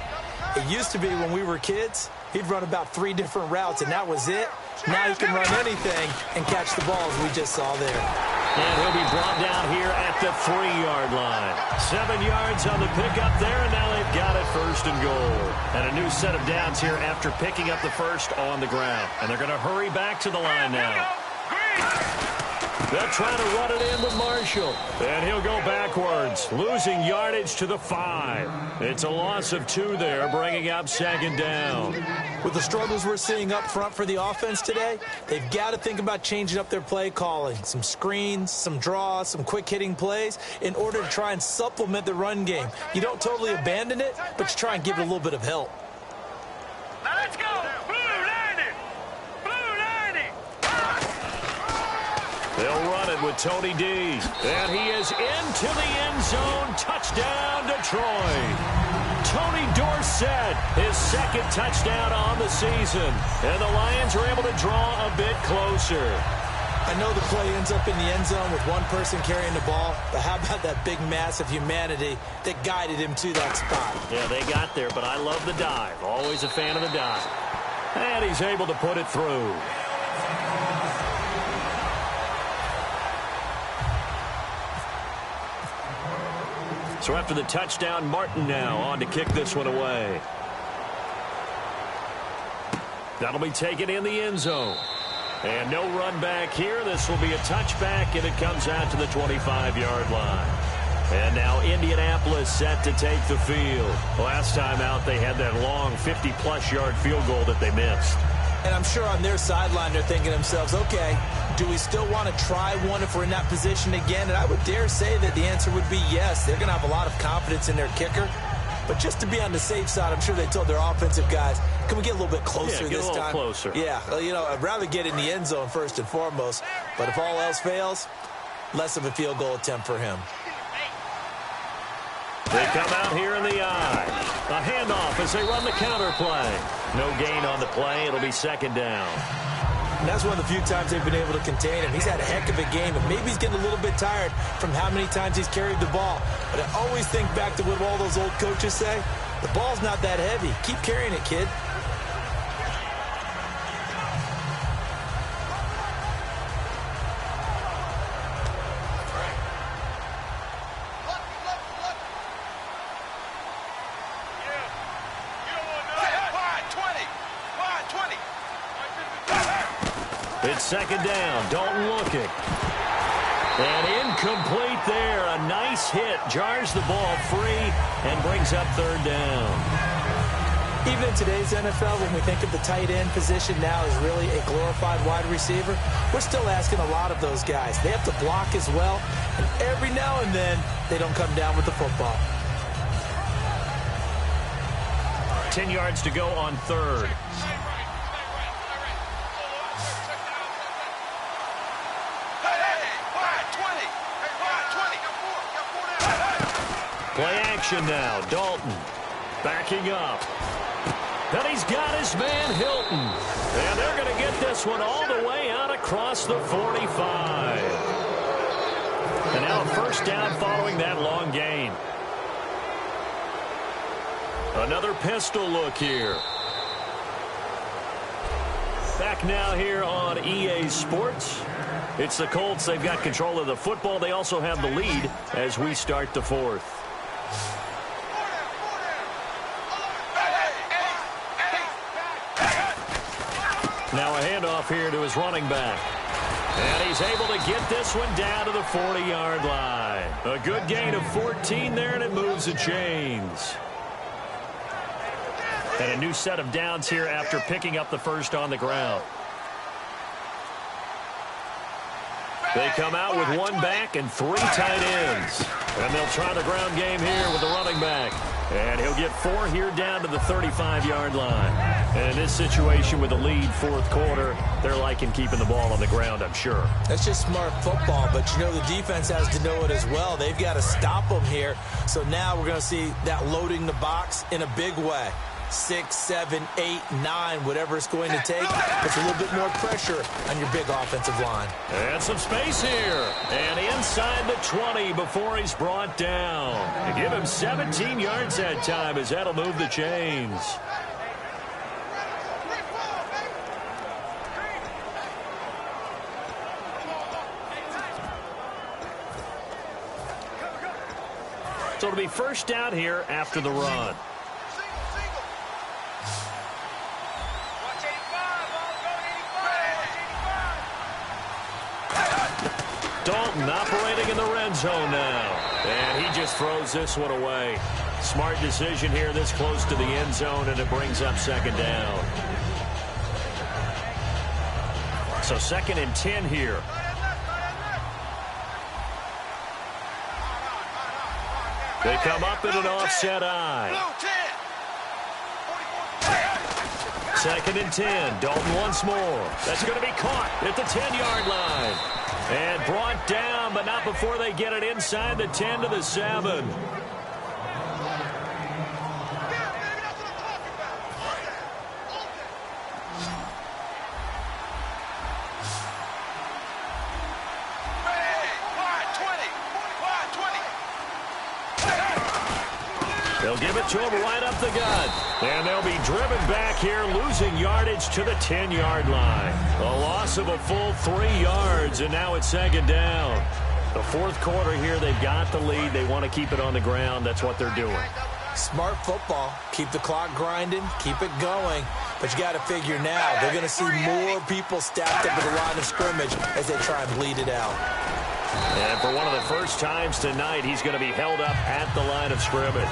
it used to be when we were kids, he'd run about 3 different routes, and that was it. Now he can run anything and catch the ball, as we just saw there. And he'll be brought down here at the 3-yard line. 7 yards on the pickup there, and now they've got it 1st and goal. And a new set of downs here after picking up the first on the ground. And they're going to hurry back to the line now. They'll try to run it in with Marshall. And he'll go backwards, losing yardage to the 5. It's a loss of 2 there, bringing up 2nd down. With the struggles we're seeing up front for the offense today, they've got to think about changing up their play calling. Some screens, some draws, some quick-hitting plays in order to try and supplement the run game. You don't totally abandon it, but you try and give it a little bit of help. Now let's go. Blue 90. Blue 90. They'll run it with Tony D. And he is into the end zone. Touchdown, Detroit. Tony Dorsett, his 2nd touchdown on the season. And the Lions are able to draw a bit closer. I know the play ends up in the end zone with one person carrying the ball, but how about that big mass of humanity that guided him to that spot? Yeah, they got there, but I love the dive. Always a fan of the dive. And he's able to put it through. So after the touchdown, Martin now on to kick this one away. That'll be taken in the end zone. And no run back here. This will be a touchback, and it comes out to the 25-yard line. And now Indianapolis set to take the field. Last time out, they had that long 50-plus yard field goal that they missed. And I'm sure on their sideline they're thinking to themselves, okay, do we still want to try one if we're in that position again? And I would dare say that the answer would be yes. They're going to have a lot of confidence in their kicker. But just to be on the safe side, I'm sure they told their offensive guys, can we get a little bit closer this time? Get a little closer. Yeah, well, you know, I'd rather get in the end zone first and foremost. But if all else fails, less of a field goal attempt for him. They come out here in the eye. A handoff as they run the counter play. No gain on the play. It'll be 2nd down. And that's one of the few times they've been able to contain him. He's had a heck of a game, and maybe he's getting a little bit tired from how many times he's carried the ball. But I always think back to what all those old coaches say. The ball's not that heavy. Keep carrying it, kid. It's second down. Dalton looking. And incomplete there. A nice hit. Jars the ball free and brings up third down. Even in today's NFL, when we think of the tight end position now as really a glorified wide receiver, we're still asking a lot of those guys. They have to block as well, and every now and then, they don't come down with the football. 10 yards to go on third. Play action now. Dalton backing up. And he's got his man Hilton. And they're going to get this one all the way out across the 45. And now a first down following that long gain. Another pistol look here. Back now here on EA Sports. It's the Colts. They've got control of the football. They also have the lead as we start the fourth. Now a handoff here to his running back. And he's able to get this one down to the 40-yard line. A good gain of 14 there, and it moves the chains. And a new set of downs here after picking up the first on the ground. They come out with one back and three tight ends. And they'll try the ground game here with the running back. And he'll get 4 here down to the 35-yard line. And in this situation with the lead fourth quarter, they're liking keeping the ball on the ground, I'm sure. That's just smart football, but you know the defense has to know it as well. They've got to stop them here. So now we're going to see that loading the box in a big way. 6, 7, 8, 9, whatever it's going to take. It's a little bit more pressure on your big offensive line. And some space here. And inside the 20 before he's brought down. To give him 17 yards that time as that'll move the chains. So it'll be first down here after the run. Dalton operating in the red zone now. And he just throws this one away. Smart decision here this close to the end zone, and it brings up second down. So 2nd and 10 here. They come up in an offset eye. 2nd and 10. Dalton once more. That's going to be caught at the 10-yard line. And brought down, but not before they get it inside the 10 to the 7. They'll give it to him right up the gut. And they'll be driven back here, losing yardage to the 10-yard line. A loss of a full 3 yards, and now it's second down. The fourth quarter here, they've got the lead. They want to keep it on the ground. That's what they're doing. Smart football. Keep the clock grinding. Keep it going. But you got to figure now, they're going to see more people stacked up at the line of scrimmage as they try and bleed it out. And for one of the first times tonight, he's going to be held up at the line of scrimmage.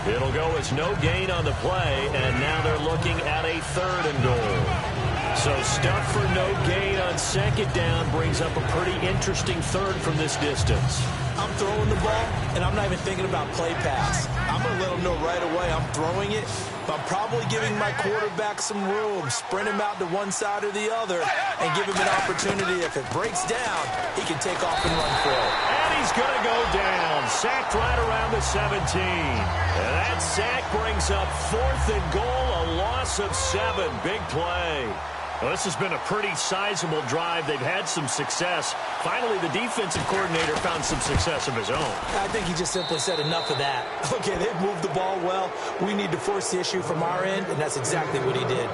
It'll go as no gain on the play, and now they're looking at a 3rd and goal. So stuff for no gain on second down brings up a pretty interesting third from this distance. I'm throwing the ball, and I'm not even thinking about play pass. I'm going to let them know right away I'm throwing it, but I'm probably giving my quarterback some room, sprint him out to one side or the other, and give him an opportunity. If it breaks down, he can take off and run for it. And he's going to go down, sacked right around the 17. And that sack brings up 4th and goal, a loss of 7. Big play. Well, this has been a pretty sizable drive. They've had some success. Finally, the defensive coordinator found some success of his own. I think he just simply said enough of that. Okay, they've moved the ball well. We need to force the issue from our end, and that's exactly what he did.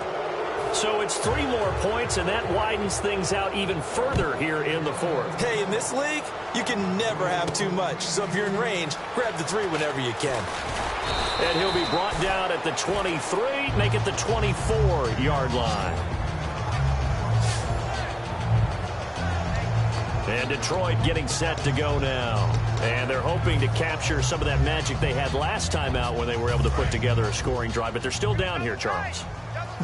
So it's 3 more points, and that widens things out even further here in the fourth. Hey, in this league, you can never have too much. So if you're in range, grab the 3 whenever you can. And he'll be brought down at the 23, make it the 24-yard line. And Detroit getting set to go now. And they're hoping to capture some of that magic they had last time out when they were able to put together a scoring drive. But they're still down here, Charles.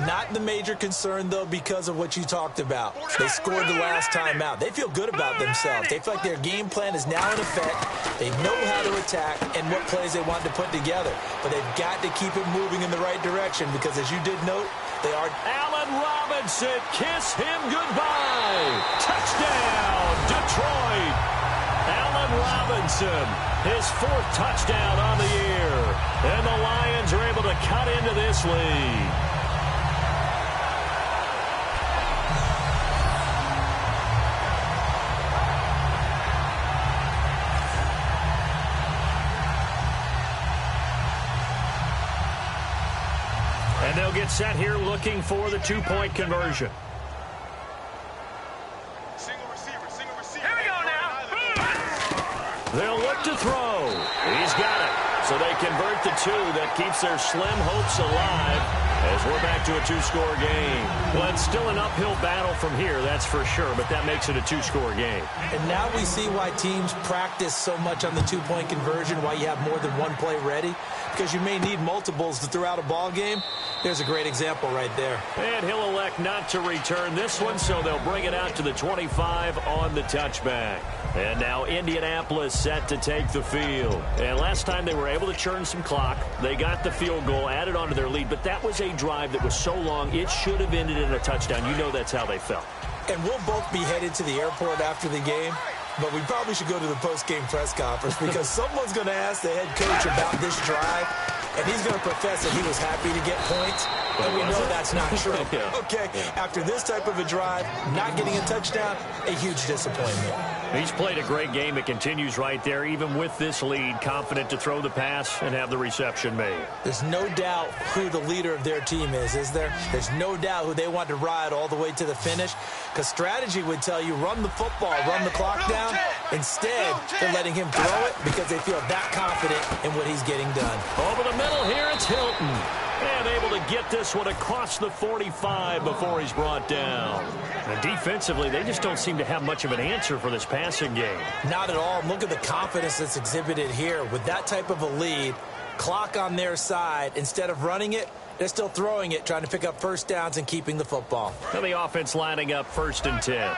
Not the major concern, though, because of what you talked about. They scored the last time out. They feel good about themselves. They feel like their game plan is now in effect. They know how to attack and what plays they want to put together. But they've got to keep it moving in the right direction because, as you did note, they are... Allen Robinson, kiss him goodbye. Touchdown, Detroit. Allen Robinson, his 4th touchdown on the year. And the Lions are able to cut into this lead. And they'll get set here looking for the 2-point conversion. Single receiver. Here we go now. They'll look to throw. He's got it. So they convert the 2. That keeps their slim hopes alive as we're back to a 2-score game. Well, it's still an uphill battle from here, that's for sure, but that makes it a 2-score game. And now we see why teams practice so much on the 2-point conversion, why you have more than one play ready, because you may need multiples to throw out a ball game. There's a great example right there. And he'll elect not to return this one, so they'll bring it out to the 25 on the touchback. And now Indianapolis set to take the field. And last time they were able to churn some clock. They got the field goal, added on to their lead, but that was a drive that was so long, it should have ended in a touchdown. You know that's how they felt. And we'll both be headed to the airport after the game, but we probably should go to the post-game press conference because someone's going to ask the head coach about this drive, and he's going to profess that he was happy to get points, and we know that's not true. Okay, after this type of a drive, not getting a touchdown, a huge disappointment. He's played a great game. It continues right there, even with this lead, confident to throw the pass and have the reception made. There's no doubt who the leader of their team is there? There's no doubt who they want to ride all the way to the finish, because strategy would tell you run the football, run the clock down. Instead, they're letting him throw it because they feel that confident in what he's getting done. Over the middle here, it's Hilton. And able to get this one across the 45 before he's brought down. And defensively, they just don't seem to have much of an answer for this passing game. Not at all. Look at the confidence that's exhibited here. With that type of a lead, clock on their side, instead of running it, they're still throwing it, trying to pick up first downs and keeping the football. And the offense lining up 1st and 10.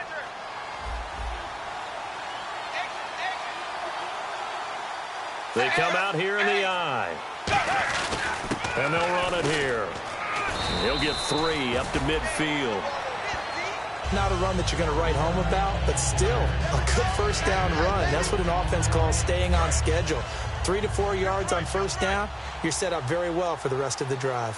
They come out here in the I. And they'll run it here. He'll get 3 up to midfield. Not a run that you're going to write home about, but still a good first down run. That's what an offense calls staying on schedule. 3 to 4 yards on first down, you're set up very well for the rest of the drive.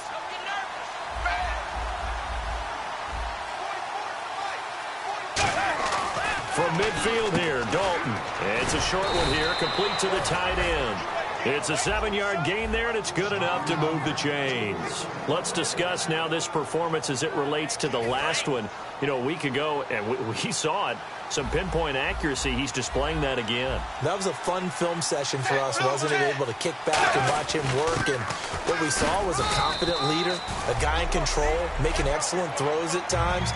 From midfield here, Dalton. It's a short one here, complete to the tight end. It's a 7-yard gain there, and it's good enough to move the chains. Let's discuss now this performance as it relates to the last one. You know, a week ago, and we saw it, some pinpoint accuracy. He's displaying that again. That was a fun film session for us, wasn't it? Able to kick back and watch him work. And what we saw was a confident leader, a guy in control, making excellent throws at times.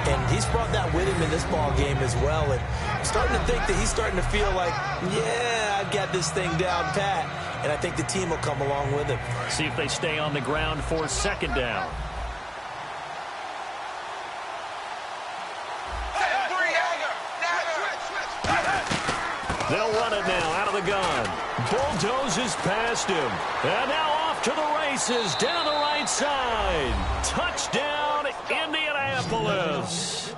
And he's brought that with him in this ball game as well. And I'm starting to think that he's starting to feel like, yeah, I've got this thing down pat. And I think the team will come along with him. See if they stay on the ground for 2nd down. They'll run it now out of the gun. Bulldozes past him. And now off to the races down the right side. Touchdown, Indianapolis.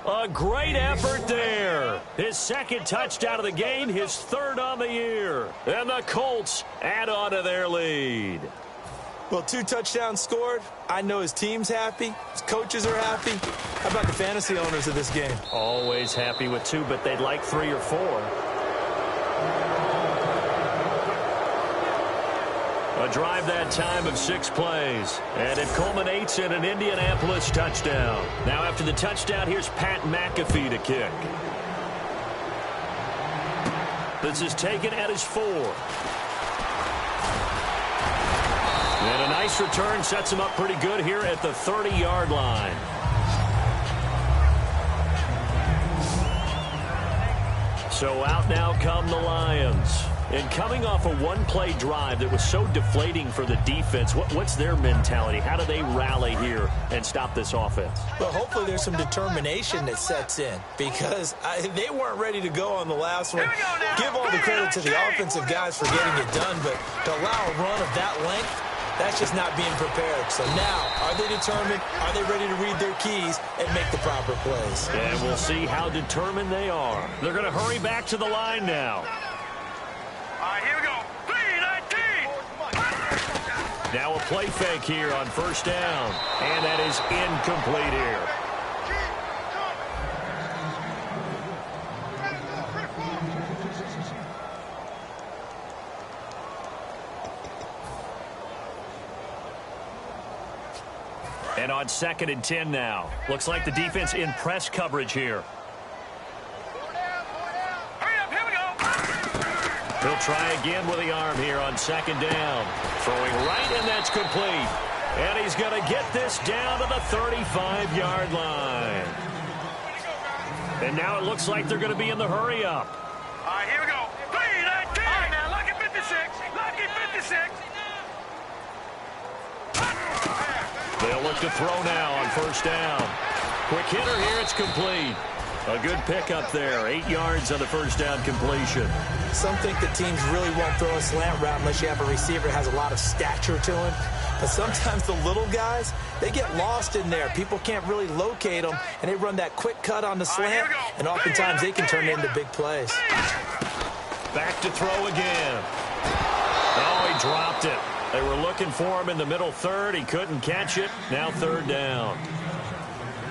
A great effort there. His 2nd touchdown of the game, his 3rd on the year. And the Colts add on to their lead. Well, 2 touchdowns scored. I know his team's happy. His coaches are happy. How about the fantasy owners of this game? Always happy with 2, but they'd like 3 or 4. A drive that time of 6 plays, and it culminates in an Indianapolis touchdown. Now after the touchdown, here's Pat McAfee to kick. This is taken at his 4. And a nice return sets him up pretty good here at the 30-yard line. So out now come the Lions. And coming off a one-play drive that was so deflating for the defense, what's their mentality? How do they rally here and stop this offense? Well, hopefully there's some determination that sets in because they weren't ready to go on the last one. Give all the credit to the offensive guys for getting it done, but to allow a run of that length, that's just not being prepared. So now, are they determined? Are they ready to read their keys and make the proper plays? And we'll see how determined they are. They're going to hurry back to the line now. All right, here we go. 3-19. Now a play fake here on first down. And that is incomplete here. And on 2nd and 10 now. Looks like the defense in press coverage here. Hurry up, here we go. He'll try again with the arm here on 2nd down. Throwing right, and that's complete. And he's going to get this down to the 35-yard line. And now it looks like they're going to be in the hurry-up. All right, here we go. 3-19. All right, now, lucky 56. Lucky 56. They'll look to throw now on first down. Quick hitter here, it's complete. A good pickup there, 8 yards on the first down completion. Some think that teams really won't throw a slant route unless you have a receiver that has a lot of stature to him. But sometimes the little guys, they get lost in there. People can't really locate them, and they run that quick cut on the slant, and oftentimes they can turn it into big plays. Back to throw again. Oh, he dropped it. They were looking for him in the middle third. He couldn't catch it. Now 3rd down.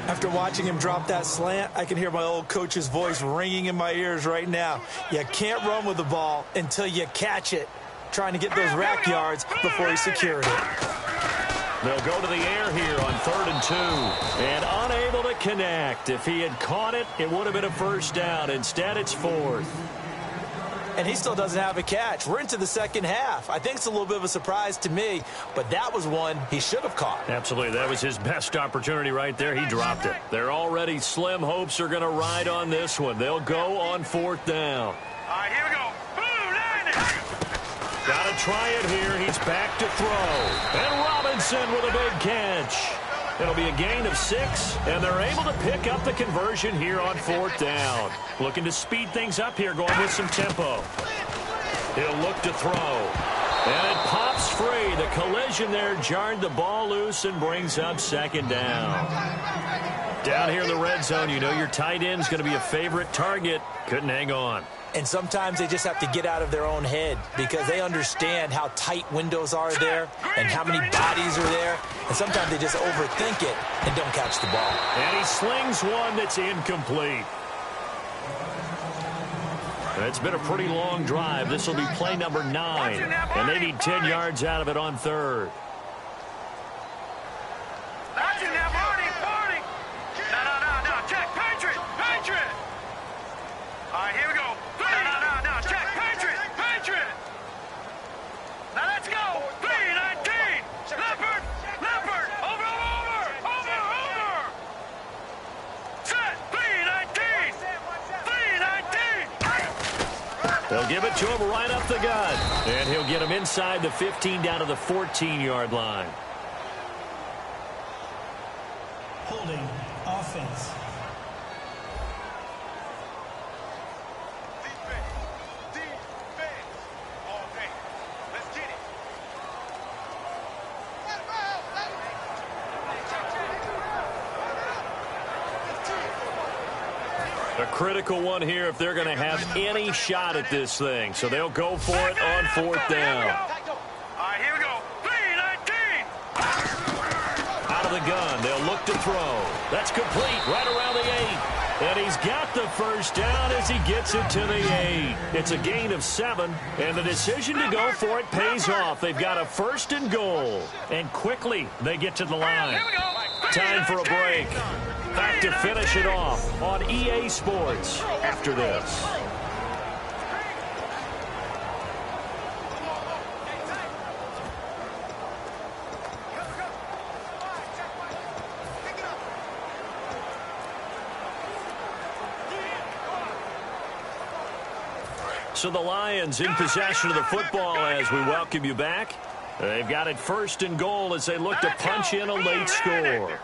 After watching him drop that slant, I can hear my old coach's voice ringing in my ears right now. You can't run with the ball until you catch it. Trying to get those rack yards before he secured it. They'll go to the air here on 3rd and 2. And unable to connect. If he had caught it, it would have been a first down. Instead, it's 4th. And he still doesn't have a catch. We're into the second half. I think it's a little bit of a surprise to me, but that was one he should have caught. Absolutely. That was his best opportunity right there. He dropped it. Their already slim hopes are going to ride on this one. They'll go on 4th down. All right, here we go. Blue 90. Got to try it here. He's back to throw. And Robinson with a big catch. It'll be a gain of 6, and they're able to pick up the conversion here on 4th down. Looking to speed things up here, going with some tempo. He'll look to throw. And it pops free. The collision there jarred the ball loose and brings up 2nd down. Down here in the red zone, you know your tight end's going to be a favorite target. Couldn't hang on. And sometimes they just have to get out of their own head because they understand how tight windows are there and how many bodies are there. And sometimes they just overthink it and don't catch the ball. And he slings one that's incomplete. It's been a pretty long drive. This will be play number 9. And they need 10 yards out of it on 3rd. That's in there, 40. No. Check. Patriot. All right, here we go. No. Check. Patriot. Now let's go. 3-19. Leopard. Over. Set. 3-19. They'll give it to him right up the gut. And he'll get him inside the 15 down to the 14-yard line. Holding offense. Defense. All day. Let's get it. A critical one here if they're going to have any shot at this thing. So they'll go for it on 4th down. All right, here we go. 3-19. Out of the gun, they'll look to throw. That's complete right around the 8. And he's got the first down as he gets it to the 8. It's a gain of 7, and the decision to go for it pays off. They've got a 1st and goal. And quickly, they get to the line. Time for a break. Back to finish it off on EA Sports after this. So the Lions in possession of the football as we welcome you back. They've got it first and goal as they look to punch in a late score.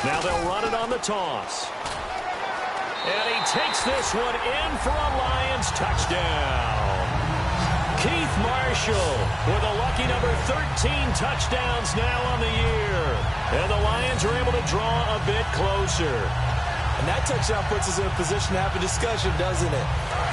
Now they'll run it on the toss. And he takes this one in for a Lions touchdown. Keith Marshall with a lucky number 13 touchdowns now on the year. And the Lions are able to draw a bit closer. And that touchdown puts us in a position to have a discussion, doesn't it?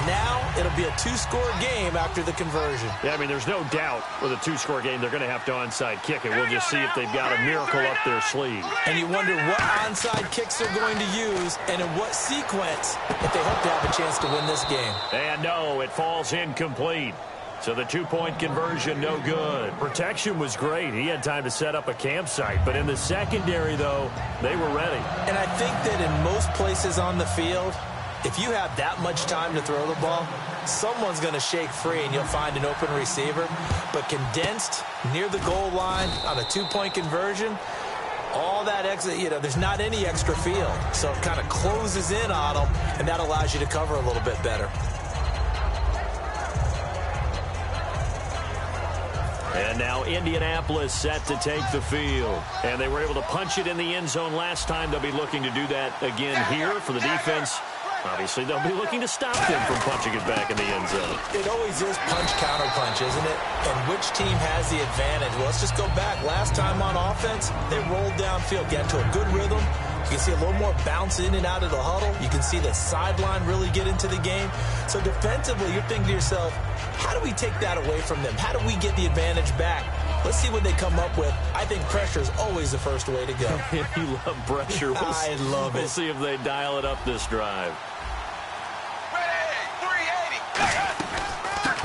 Now it'll be a two-score game after the conversion. Yeah, I mean, there's no doubt with a two-score game they're going to have to onside kick it. We'll just see if they've got a miracle up their sleeve. And you wonder what onside kicks they're going to use and in what sequence if they hope to have a chance to win this game. And no, it falls incomplete. So the two-point conversion, no good. Protection was great. He had time to set up a campsite. But in the secondary, though, they were ready. And I think that in most places on the field, if you have that much time to throw the ball, someone's going to shake free and you'll find an open receiver. But condensed near the goal line on a two-point conversion, all that extra, there's not any extra field. So it kind of closes in on them, and that allows you to cover a little bit better. And now Indianapolis set to take the field. And they were able to punch it in the end zone last time. They'll be looking to do that again here for the defense. Obviously, they'll be looking to stop them from punching it back in the end zone. It always is punch-counter-punch, isn't it? And which team has the advantage? Well, let's just go back. Last time on offense, they rolled downfield, got to a good rhythm. You can see a little more bounce in and out of the huddle. You can see the sideline really get into the game. So defensively, you're thinking to yourself, how do we take that away from them? How do we get the advantage back? Let's see what they come up with. I think pressure is always the first way to go. You love pressure. I love it. We'll see if they dial it up this drive.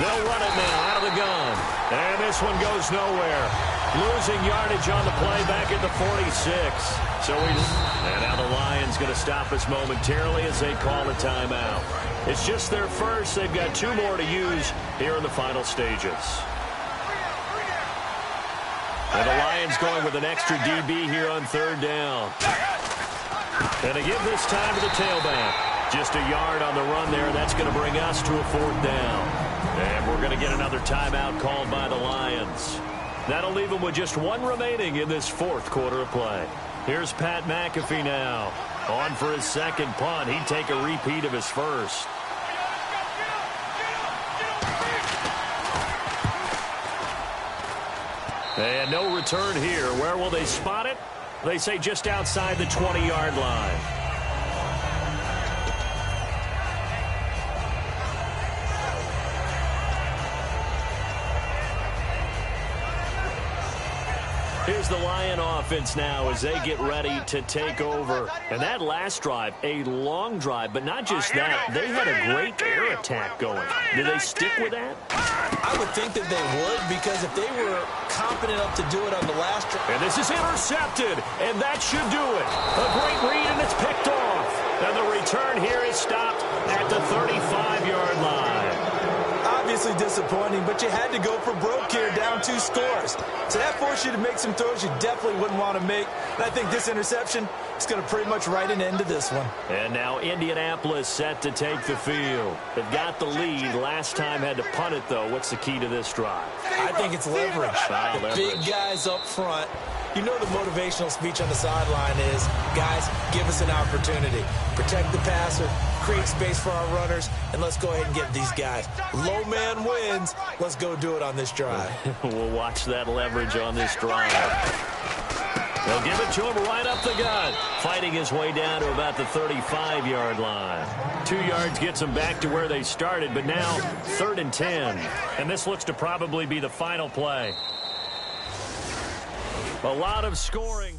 They'll run it now out of the gun. And this one goes nowhere. Losing yardage on the play back at the 46. And now the Lions going to stop us momentarily as they call a timeout. It's just their first. They've got two more to use here in the final stages. And the Lions going with an extra DB here on third down. And they give this time to the tailback. Just a yard on the run there. That's going to bring us to a fourth down. And we're going to get another timeout called by the Lions. That'll leave them with just one remaining in this fourth quarter of play. Here's Pat McAfee now. On for his second punt. He'd take a repeat of his first. And no return here. Where will they spot it? They say just outside the 20-yard line. Here's the Lion offense now as they get ready to take over. And that last drive, a long drive, but not just that. They had a great air attack going. Did they stick with that? I would think that they would, because if they were confident enough to do it on the last drive. And this is intercepted, and that should do it. A great read, and it's picked off. And the return here is stopped at the 35-yard line. Obviously disappointing, but you had to go for broke here, down 2 scores. So that forced you to make some throws you definitely wouldn't want to make. And I think this interception is going to pretty much write an end to this one. And now Indianapolis set to take the field. They've got the lead. Last time had to punt it, though. What's the key to this drive? I think it's leverage. The big guys up front. You know the motivational speech on the sideline is, guys, give us an opportunity. Protect the passer, create space for our runners, and let's go ahead and get these guys. Low man wins. Let's go do it on this drive. We'll watch that leverage on this drive. They'll give it to him right up the gut. Fighting his way down to about the 35-yard line. 2 yards gets them back to where they started, but now 3rd and 10. And this looks to probably be the final play. A lot of scoring.